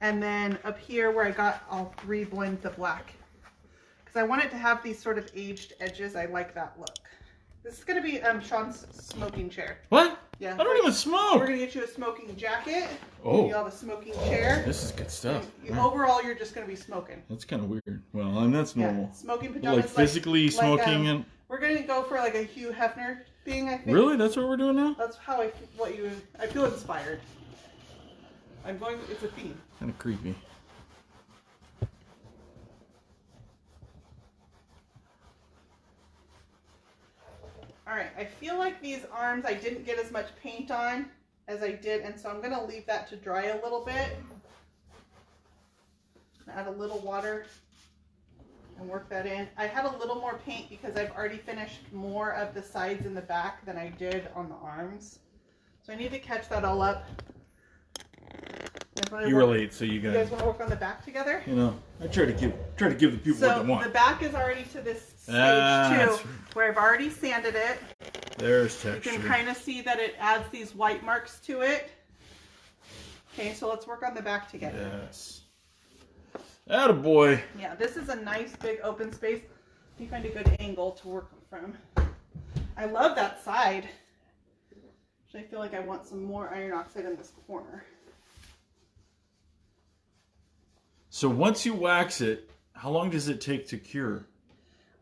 And then up here where I got all three, blend the black. Because I want it to have these sort of aged edges. I like that look. This is going to be Sean's smoking chair. What? Yeah. I don't even smoke. We're going to get you a smoking jacket. Oh. You have a smoking chair. This is good stuff. Overall, you're just going to be smoking. That's kind of weird. Well, and that's normal. Yeah. Smoking pajamas. Like physically smoking and. We're going to go for like a Hugh Hefner thing, I think. Really? That's what we're doing now? That's how I feel inspired. It's a theme. Kind of creepy. All right, I feel like these arms, I didn't get as much paint on as I did, and so I'm going to leave that to dry a little bit. Add a little water and work that in. I had a little more paint because I've already finished more of the sides and the back than I did on the arms. So I need to catch that all up. You were late, so you guys want to work on the back together? You know, I try to give the people what they want. So the back is already to this stage too, where I've already sanded it. There's texture. You can kind of see that it adds these white marks to it. Okay, so let's work on the back together. Yes. Attaboy. Yeah, this is a nice big open space. You find a good angle to work from. I love that side. Actually, I feel like I want some more iron oxide in this corner. So once you wax it, how long does it take to cure?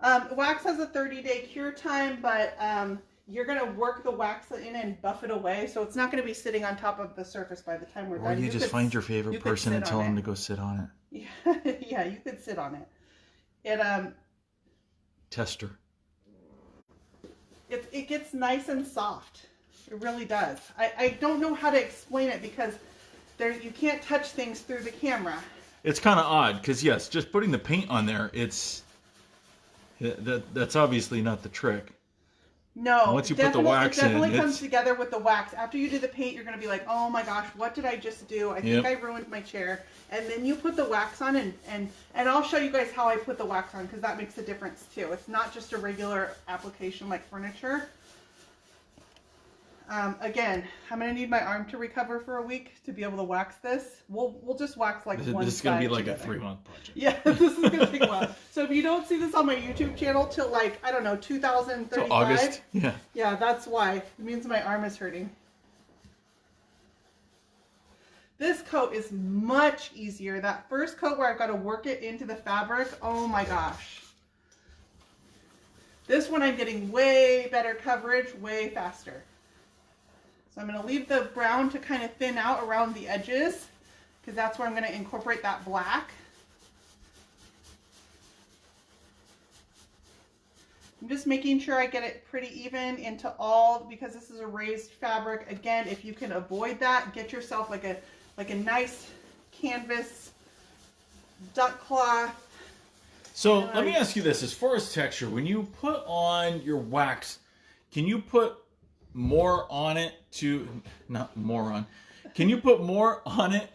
Wax has a 30-day cure time, but you're going to work the wax in and buff it away, so it's not going to be sitting on top of the surface by the time we're done. Or you just find your favorite person and tell them to go sit on it. Yeah, yeah, you could sit on it. Tester. It gets nice and soft. It really does. I don't know how to explain it because you can't touch things through the camera. It's kind of odd because yes, just putting the paint on there, that's obviously not the trick. No, once you put the wax it definitely in, comes together with the wax. After you do the paint, you're going to be like, oh my gosh, what did I just do? I think I ruined my chair. And then you put the wax on, and I'll show you guys how I put the wax on because that makes a difference too. It's not just a regular application like furniture. Again, I'm going to need my arm to recover for a week to be able to wax this. We'll just wax like one side. This is going to be like a 3-month project. Yeah, this is going to take a while. So if you don't see this on my YouTube channel till like, I don't know, 2035. Till August? Yeah. Yeah, that's why. It means my arm is hurting. This coat is much easier. That first coat where I've got to work it into the fabric, oh my gosh. This one I'm getting way better coverage, way faster. So I'm going to leave the brown to kind of thin out around the edges because that's where I'm going to incorporate that black. I'm just making sure I get it pretty even into all, because this is a raised fabric. Again, if you can avoid that, get yourself like a nice canvas duck cloth. So let me ask you this: as far as texture, when you put on your wax, can you put more on it to Can you put more on it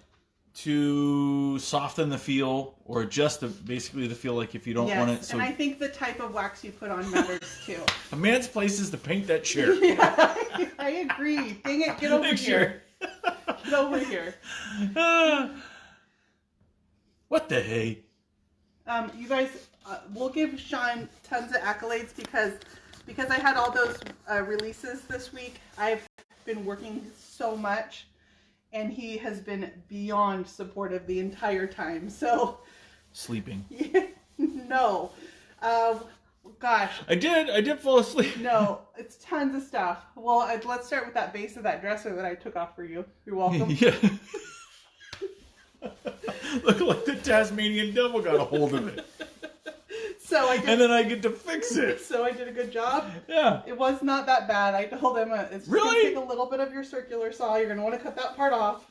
to soften the feel, or just basically the feel, like if you don't want it? So and I think the type of wax you put on matters too. A man's place is to paint that chair. Yeah, I agree. Dang it, get over here. Get over here. What the hey? You guys, we'll give Sean tons of accolades because I had all those releases this week. I've been working so much, and he has been beyond supportive the entire time. So sleeping. No. Gosh. I did fall asleep. No, it's tons of stuff. Well, let's start with that base of that dresser that I took off for you. You're welcome. Yeah. Look like the Tasmanian devil got a hold of it. And then I get to fix it. So I did a good job? Yeah. It was not that bad. I told him it's just going to take a little bit of your circular saw. You're going to want to cut that part off.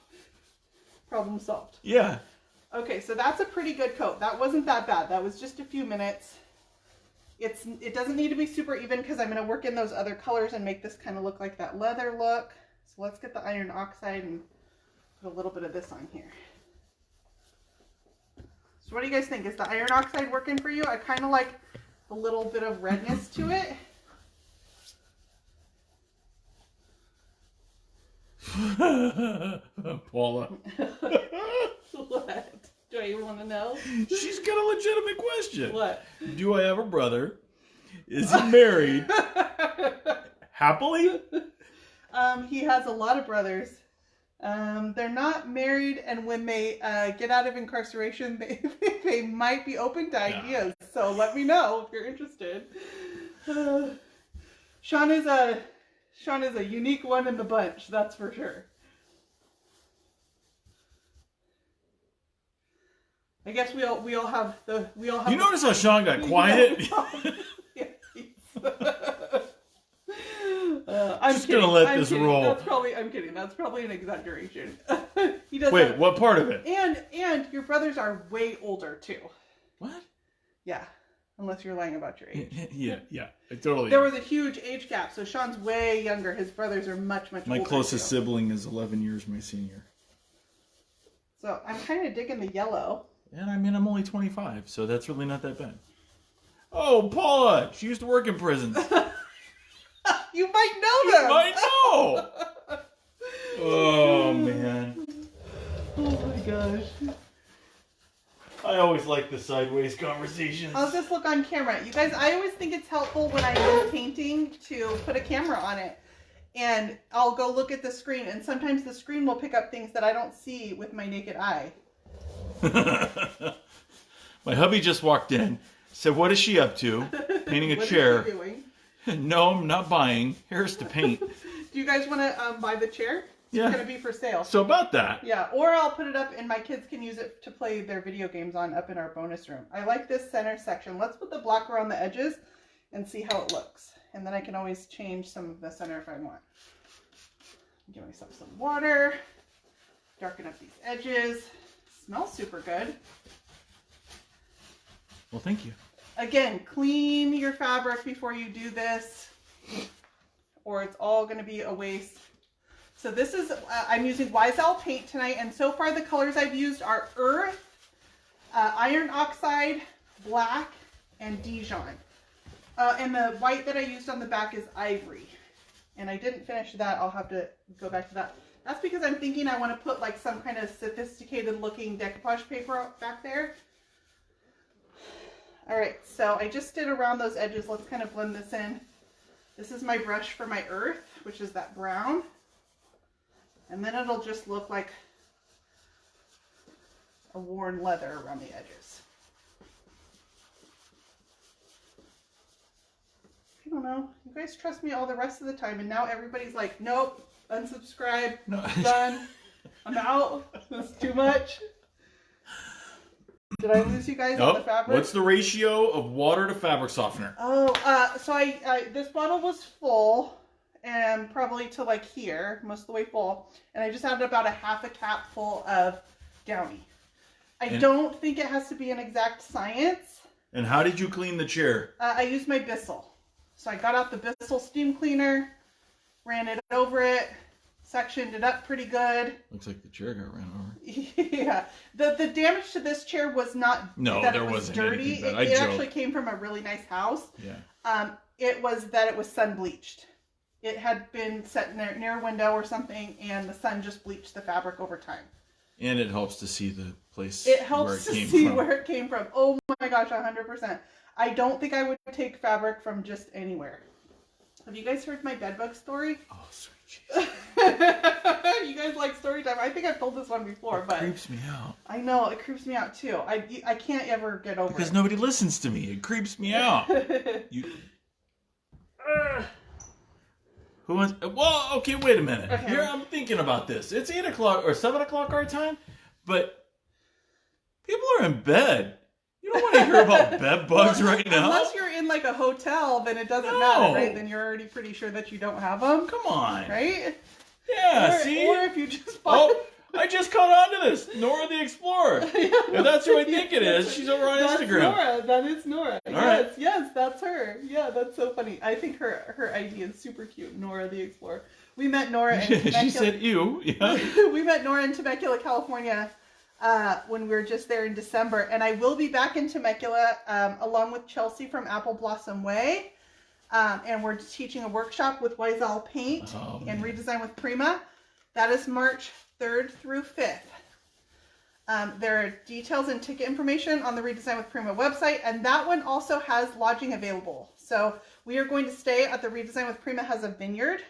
Problem solved. Yeah. Okay, so that's a pretty good coat. That wasn't that bad. That was just a few minutes. It doesn't need to be super even because I'm going to work in those other colors and make this kind of look like that leather look. So let's get the iron oxide and put a little bit of this on here. So what do you guys think? Is the iron oxide working for you? I kind of like a little bit of redness to it. Paula. What? Do I even want to know? She's got a legitimate question. What? Do I have a brother? Is he married? Happily? He has a lot of brothers. They're not married, and when they get out of incarceration, they might be open to ideas. So let me know if you're interested. Sean is a unique one in the bunch, that's for sure. I guess we all have. You notice how Sean got quiet? I'm just kidding. Gonna let I'm this kidding. roll. I'm kidding. That's probably an exaggeration. He does. Wait, what part of it? And your brothers are way older too. What? Yeah, unless you're lying about your age. Yeah, totally. There was a huge age gap, so Sean's way younger. His brothers are much older. My closest sibling is 11 years my senior. So I'm kind of digging the yellow. And I mean, I'm only 25, so that's really not that bad. Oh, Paula! She used to work in prisons. You might know them! You might know! Oh, man. Oh, my gosh. I always like the sideways conversations. I'll just look on camera. You guys, I always think it's helpful when I'm painting to put a camera on it. And I'll go look at the screen, and sometimes the screen will pick up things that I don't see with my naked eye. My hubby just walked in, said, "What is she up to?" Painting a What chair. Is she doing? No, I'm not buying. Here's to paint. Do you guys want to buy the chair? Yeah. It's going to be for sale. So about that. Yeah, or I'll put it up and my kids can use it to play their video games on up in our bonus room. I like this center section. Let's put the black around the edges and see how it looks. And then I can always change some of the center if I want. Give myself some water. Darken up these edges. Smells super good. Well, thank you. Again, clean your fabric before you do this, or it's all going to be a waste. So this is, I'm using Weissel paint tonight, and so far the colors I've used are earth, iron oxide, black, and Dijon. And the white that I used on the back is ivory. And I didn't finish that. I'll have to go back to that. That's because I'm thinking I want to put like some kind of sophisticated looking decoupage paper back there. All right, so I just did around those edges. Let's kind of blend this in. This is my brush for my earth, which is that brown. And then it'll just look like a worn leather around the edges. I don't know. You guys trust me all the rest of the time, and now everybody's like, nope, unsubscribe, no. done, I'm out, that's too much. Did I lose you guys Nope. with the fabric? What's the ratio of water to fabric softener? Oh, so I this bottle was full, and probably to like here, most of the way full, and I just added about a half a cap full of Downy. I don't think it has to be an exact science. And how did you clean the chair? I used my Bissell. So I got out the Bissell steam cleaner, ran it over it, sectioned it up pretty good. Looks like the chair got ran over. Yeah. The damage to this chair was not that it was dirty. It actually came from a really nice house. Yeah. It was that it was sun bleached. It had been set near a window or something, and the sun just bleached the fabric over time. And it helps to see the place. It helps to see where it came from. Oh my gosh, 100%. I don't think I would take fabric from just anywhere. Have you guys heard my bedbug story? Oh, sweet Jesus. You guys like story time? I think I've told this one before, but it creeps me out. I know, it creeps me out too. I can't ever get over it. Because nobody listens to me. It creeps me out. Who wants... Well, okay, wait a minute. Okay. Here, I'm thinking about this. It's 8 o'clock or 7 o'clock our time, but people are in bed. You don't want to hear about bed bugs right now. Unless you're in like a hotel, then it doesn't matter, right? Then you're already pretty sure that you don't have them. Come on. Right? Yeah, see? Or if you just I just caught on to this. Nora the Explorer. If that's who I think it is, she's over on Instagram. Nora. That is Nora. All right. Yes, that's her. Yeah, that's so funny. I think her idea is super cute, Nora the Explorer. We met Nora in Temecula. She said, ew. Yeah. We met Nora in Temecula, California, when we were just there in December. And I will be back in Temecula along with Chelsea from Apple Blossom Way. And we're teaching a workshop with Weisel Paint and Redesign with Prima. That is March 3rd through 5th. There are details and ticket information on the Redesign with Prima website, and that one also has lodging available. So we are going to stay at the Redesign with Prima has a vineyard,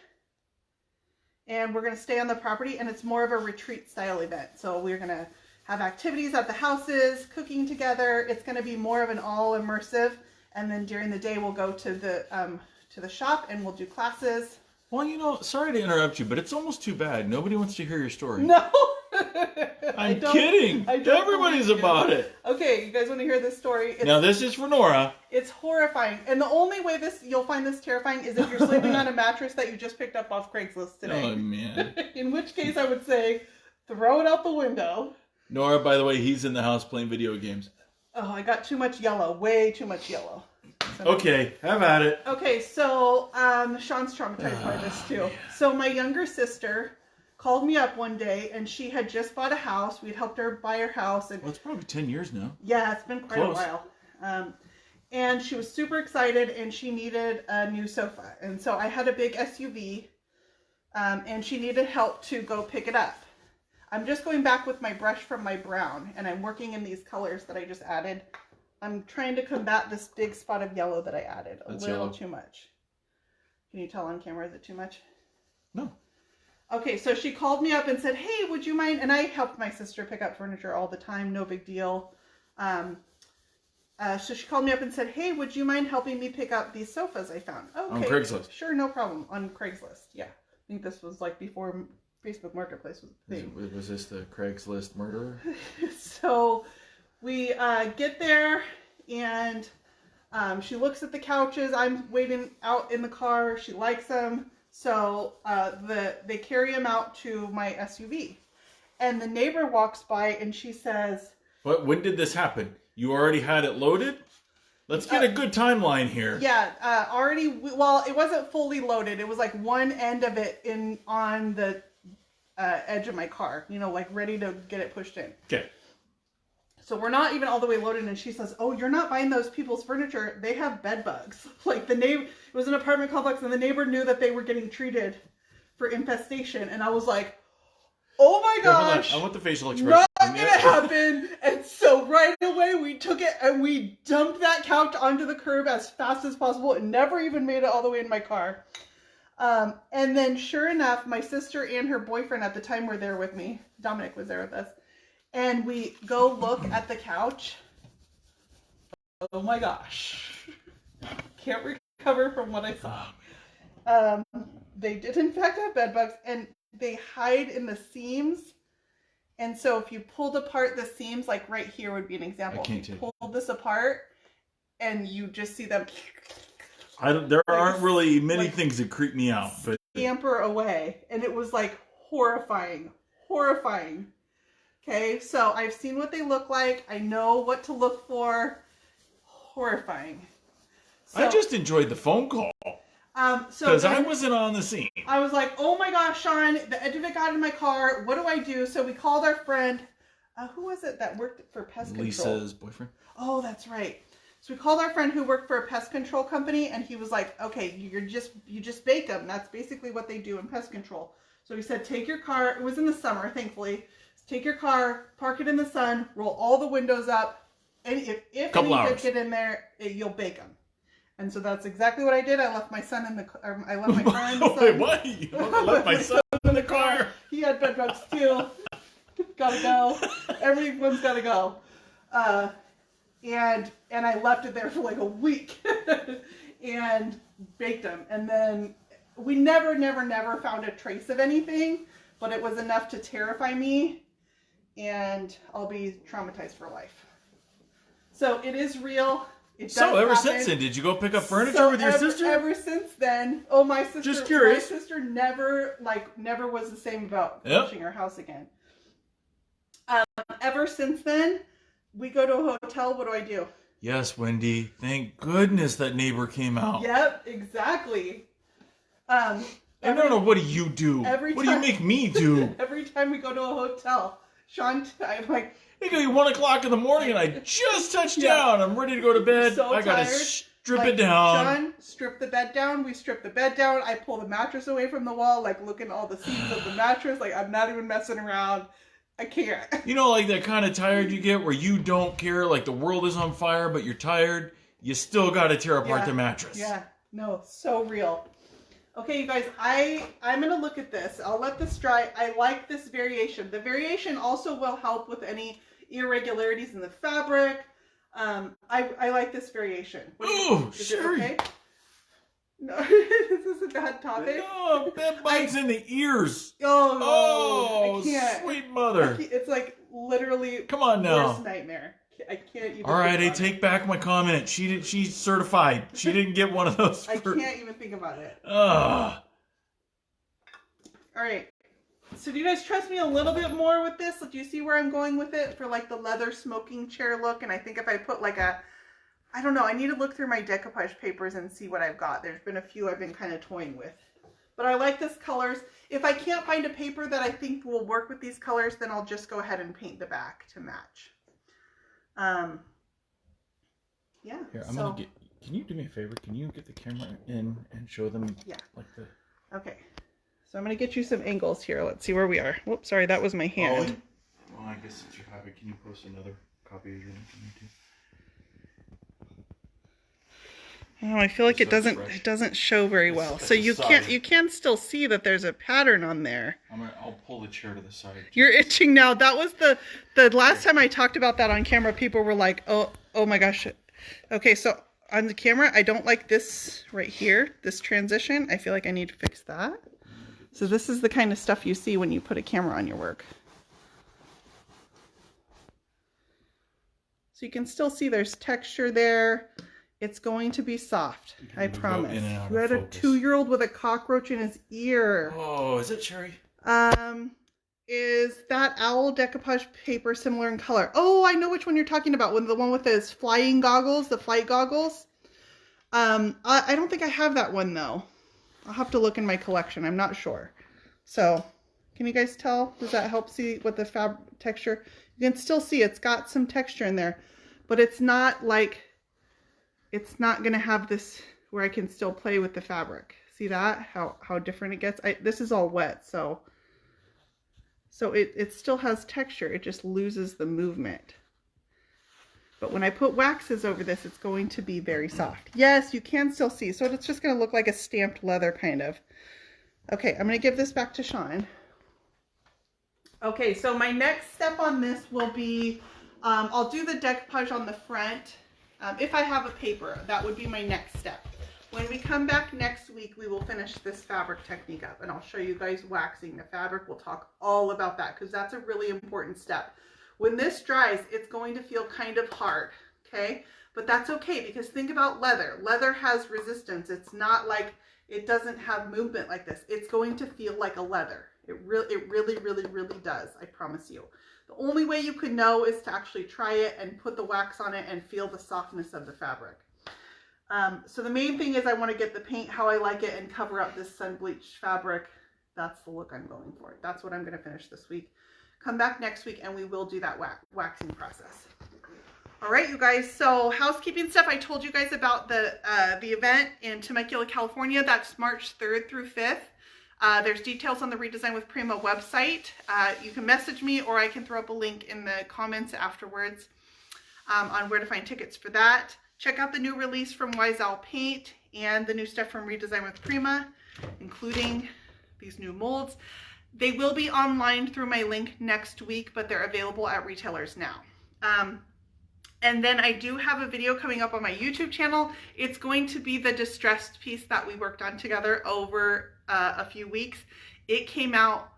and we're going to stay on the property, and it's more of a retreat style event. So we're going to have activities at the houses, cooking together. It's going to be more of an all immersive, and then during the day we'll go to the shop and we'll do classes. Well, you know, sorry to interrupt you, but it's almost too bad. Nobody wants to hear your story. No! I'm kidding. Everybody's about it. Okay, you guys want to hear this story? Now, this is for Nora. It's horrifying. And the only way you'll find this terrifying is if you're sleeping on a mattress that you just picked up off Craigslist today. Oh, man. In which case, I would say, throw it out the window. Nora, by the way, he's in the house playing video games. Oh, I got too much yellow. Way too much yellow. Okay, have at it. Okay, so Sean's traumatized by this too. Man. So my younger sister called me up one day, and she had just bought a house. We'd helped her buy her house. And, well, it's probably 10 years now. Yeah, it's been quite a while. And she was super excited, and she needed a new sofa. And so I had a big SUV, and she needed help to go pick it up. I'm just going back with my brush from my brown, and I'm working in these colors that I just added. I'm trying to combat this big spot of yellow that I added. That's little yellow. Too much. Can you tell on camera? Is it too much? No. Okay, so she called me up and said, hey, would you mind? And I helped my sister pick up furniture all the time. No big deal. So she called me up and said, hey, would you mind helping me pick up these sofas I found? Okay. On Craigslist. Sure, no problem. On Craigslist, yeah. I think this was like before Facebook Marketplace was a thing. Was this the Craigslist murderer? So we get there, and she looks at the couches. I'm waiting out in the car. She likes them. So they carry them out to my SUV. And the neighbor walks by, and she says... When did this happen? You already had it loaded? Let's get a good timeline here. Yeah, already... Well, it wasn't fully loaded. It was like one end of it on the edge of my car. You know, like ready to get it pushed in. Okay. So we're not even all the way loaded, and she says, oh, you're not buying those people's furniture. They have bed bugs. Like it was an apartment complex, and the neighbor knew that they were getting treated for infestation. And I was like, oh my gosh. I want the facial expression. Not gonna happen. And so right away we took it and we dumped that couch onto the curb as fast as possible. It never even made it all the way in my car. And then sure enough, my sister and her boyfriend at the time were there with me. Dominic was there with us. And we go look at the couch. Oh my gosh. Can't recover from what I saw. They did in fact have bed bugs, and they hide in the seams And so if you pulled apart the seams, like right here would be an example. If you pulled this apart and you just see them. There aren't really many things that creep me out, but scamper away, and it was like horrifying. Okay, so I've seen what they look like. I know what to look for. Horrifying. So, I just enjoyed the phone call. Because I wasn't on the scene. I was like, oh my gosh, Sean, the edge of it got in my car. What do I do? So we called our friend. Who was it that worked for pest control? Lisa's boyfriend. Oh, that's right. So we called our friend who worked for a pest control company, and he was like, okay, you just bake them. That's basically what they do in pest control. So he said, take your car. It was in the summer, thankfully. Take your car, park it in the sun, roll all the windows up, and if any did get in there, you'll bake them. And so that's exactly what I did. I left my son in the car. I left my car in the sun. Wait, what? You left my son in the car? He had bed bugs too. Gotta go. Everyone's gotta go. And I left it there for like a week and baked them. And then we never found a trace of anything, but it was enough to terrify me, and I'll be traumatized for life. So it is real. So ever since then, did you go pick up furniture with your sister? Ever since then, my sister. Just curious. My sister never was the same about finishing our house again. Ever since then, we go to a hotel. What do I do? Yes, Wendy. Thank goodness that neighbor came out. Yep, exactly. I don't know. What do you do? What do you make me do? Every time we go to a hotel, Sean, I'm like. It could be 1 o'clock in the morning and I just touched down. I'm ready to go to bed. So I gotta strip it down. Sean, strip the bed down. We strip the bed down. I pull the mattress away from the wall, like looking at all the seams of the mattress. Like, I'm not even messing around. I can't. You know, like that kind of tired you get where you don't care, like the world is on fire, but you're tired. You still gotta tear apart the mattress. Yeah, no, so real. Okay, you guys, I'm going to look at this. I'll let this dry. I like this variation. The variation also will help with any irregularities in the fabric. I like this variation. Oh, sure. Okay? No, is this a bad topic? No, bed bugs in the ears. Oh, I can't. Sweet mother. It's like literally come on now. Worst nightmare. I can't even. All right, I take back my comment. She's certified. She didn't get one of those. I can't even think about it. Ugh. All right. So do you guys trust me a little bit more with this? Do you see where I'm going with it for like the leather smoking chair look? And I think if I put like I don't know, I need to look through my decoupage papers and see what I've got. There's been a few I've been kind of toying with. But I like this colors. If I can't find a paper that I think will work with these colors, then I'll just go ahead and paint the back to match. Yeah. Here, can you do me a favor? Can you get the camera in and show them like the... Okay. So I'm going to get you some angles here. Let's see where we are. Whoops, sorry, that was my hand. Well, I guess since you have it, can you post another copy of your link? Oh, I feel like it doesn't show very well. So you can still see that there's a pattern on there. I'll pull the chair to the side. You're itching now. That was the last time I talked about that on camera. People were like, oh my gosh. Okay, so on the camera, I don't like this right here, this transition. I feel like I need to fix that. So this is the kind of stuff you see when you put a camera on your work. So you can still see there's texture there. It's going to be soft, I promise. You had a 2-year-old with a cockroach in his ear. Oh, is it cherry? Is that owl decoupage paper similar in color? Oh, I know which one you're talking about. The one with those flying goggles, the flight goggles. I don't think I have that one though. I'll have to look in my collection. I'm not sure. So, can you guys tell? Does that help see what the fabric texture? You can still see it's got some texture in there, but it's not like, it's not going to have this where I can still play with the fabric. See that? How different it gets? This is all wet, so it still has texture. It just loses the movement. But when I put waxes over this, it's going to be very soft. Yes, you can still see. So it's just going to look like a stamped leather kind of. Okay, I'm going to give this back to Sean. Okay, so my next step on this will be, I'll do the decoupage on the front. If I have a paper, that would be my next step. When we come back next week, we will finish this fabric technique up, and I'll show you guys waxing the fabric. We'll talk all about that because that's a really important step. When this dries, it's going to feel kind of hard, okay? But that's okay because think about leather. Leather has resistance. It's not like it doesn't have movement like this. It's going to feel like a leather. It really does. I promise you. The only way you could know is to actually try it and put the wax on it and feel the softness of the fabric. So the main thing is I want to get the paint how I like it and cover up this sun bleached fabric. That's the look I'm going for. That's what I'm going to finish this week. Come back next week and we will do that waxing process. All right, you guys. So housekeeping stuff. I told you guys about the event in Temecula, California. That's March 3rd through 5th. There's details on the Redesign with Prima website. You can message me or I can throw up a link in the comments afterwards on where to find tickets for that. Check out the new release from Weisel Paint and the new stuff from Redesign with Prima, including these new molds. They will be online through my link next week, but they're available at retailers now. And then I do have a video coming up on my YouTube channel. It's going to be the distressed piece that we worked on together over a few weeks. It came out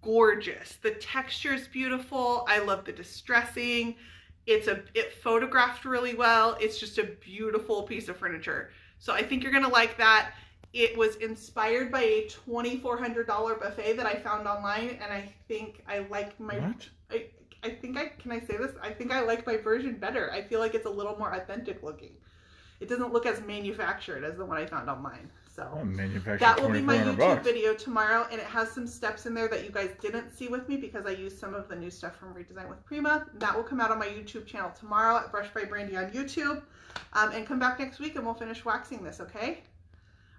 gorgeous. The texture is beautiful. I love the distressing. It photographed really well. It's just a beautiful piece of furniture. So I think you're gonna like that. It was inspired by a $2,400 buffet that I found online, and I think I like my. What? Can I say this? I think I like my version better. I feel like it's a little more authentic looking. It doesn't look as manufactured as the one I found online. So that will be my YouTube video tomorrow, and it has some steps in there that you guys didn't see with me because I used some of the new stuff from Redesign with Prima. That will come out on my YouTube channel tomorrow at Brush by Brandy on YouTube. And come back next week and we'll finish waxing this, okay?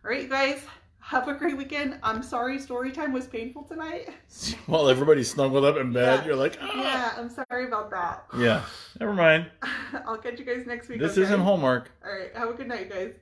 All right, you guys, have a great weekend. I'm sorry story time was painful tonight. Well, everybody snuggled up in bed. Yeah. You're like, ah. Yeah, I'm sorry about that. Yeah, never mind. I'll catch you guys next week. This okay? isn't Hallmark. All right, have a good night, guys.